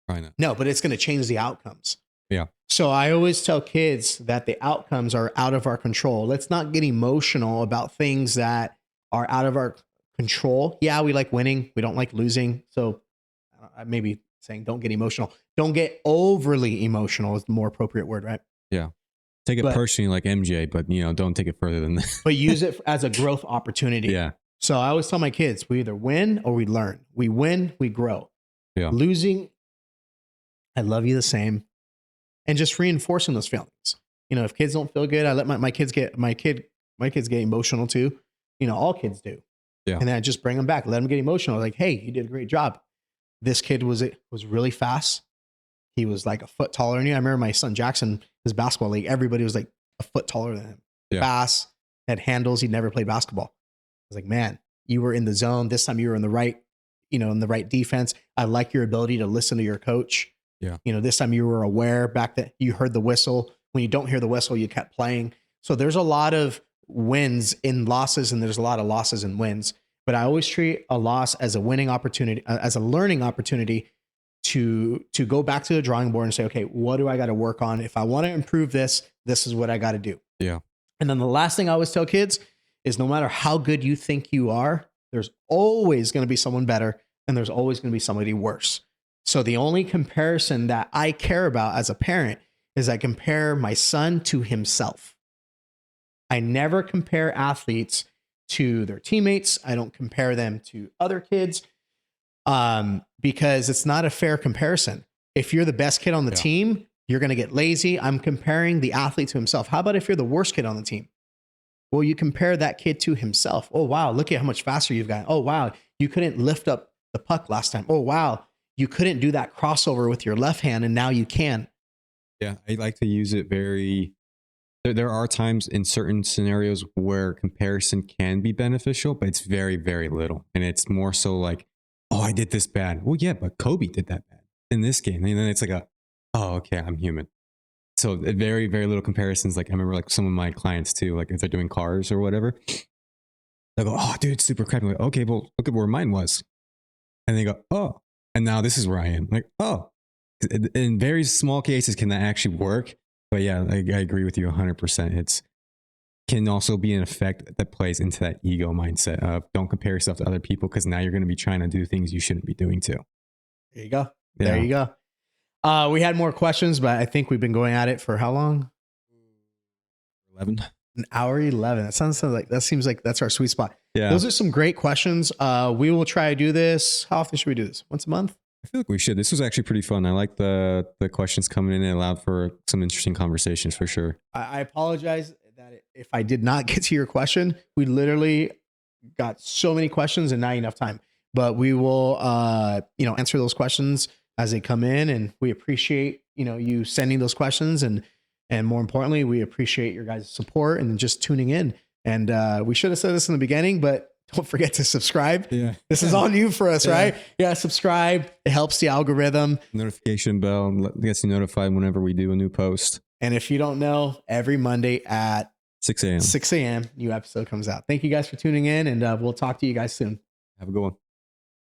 Probably not. No, but it's going to change the outcomes. Yeah. So I always tell kids that the outcomes are out of our control. Let's not get emotional about things that are out of our control. Yeah, we like winning. We don't like losing. So maybe saying don't get emotional. Don't get overly emotional is the more appropriate word, right? Yeah. Take it personally like MJ, but don't take it further than that. But use it as a growth opportunity. Yeah. So I always tell my kids, we either win or we learn. We win, we grow. Yeah. Losing, I love you the same. And just reinforcing those feelings. If kids don't feel good, I let my kids get emotional too. All kids do. Yeah. And then I just bring them back, let them get emotional. Like, hey, you did a great job. This kid was really fast. He was like a foot taller than you. I remember my son Jackson, his basketball league, everybody was like a foot taller than him. Yeah. Fast, had handles. He'd never played basketball. I was like, man, you were in the zone. This time you were in the right, in the right defense. I like your ability to listen to your coach. Yeah. This time you were aware back that you heard the whistle. When you don't hear the whistle, you kept playing. So there's a lot of wins in losses, and there's a lot of losses in wins. But I always treat a loss as a winning opportunity, as a learning opportunity to go back to the drawing board and say, okay, what do I got to work on? If I want to improve this, this is what I got to do. Yeah. And then the last thing I always tell kids is no matter how good you think you are, there's always going to be someone better, and there's always going to be somebody worse. So the only comparison that I care about as a parent is I compare my son to himself. I never compare athletes to their teammates. I don't compare them to other kids because it's not a fair comparison. If you're the best kid on the team, you're going to get lazy. I'm comparing the athlete to himself. How about if you're the worst kid on the team? Well, you compare that kid to himself. Oh, wow, look at how much faster you've gotten. Oh, wow, you couldn't lift up the puck last time. Oh, wow, you couldn't do that crossover with your left hand, and now you can. Yeah, I like to use it very... There are times in certain scenarios where comparison can be beneficial, but it's very, very little. And it's more so like, oh, I did this bad. Well, yeah, but Kobe did that bad in this game. And then it's like oh, okay, I'm human. So very, very little comparisons. Like I remember like some of my clients too, like if they're doing cars or whatever, they'll go, oh, dude, it's super crappy. I'm like, okay, well, look at where mine was. And they go, oh, and now this is where I am. Like, oh, in very small cases, can that actually work? But yeah, I agree with you 100%. It's can also be an effect that plays into that ego mindset of don't compare yourself to other people because now you're going to be trying to do things you shouldn't be doing too. There you go. Yeah. There you go. We had more questions, but I think we've been going at it for how long? 11. An hour 11. That seems like that's our sweet spot. Yeah. Those are some great questions. We will try to do this. How often should we do this? Once a month? I feel like we should. This was actually pretty fun. I like the questions coming in. It allowed for some interesting conversations for sure. I apologize that if I did not get to your question, we literally got so many questions and not enough time. But we will, answer those questions as they come in, and we appreciate you sending those questions. And And more importantly, we appreciate your guys' support and just tuning in. And we should have said this in the beginning, but don't forget to subscribe. Yeah. This is on you for us, right? Yeah, subscribe. It helps the algorithm. Notification bell gets you notified whenever we do a new post. And if you don't know, every Monday at 6 a.m. new episode comes out. Thank you guys for tuning in, and we'll talk to you guys soon. Have a good one.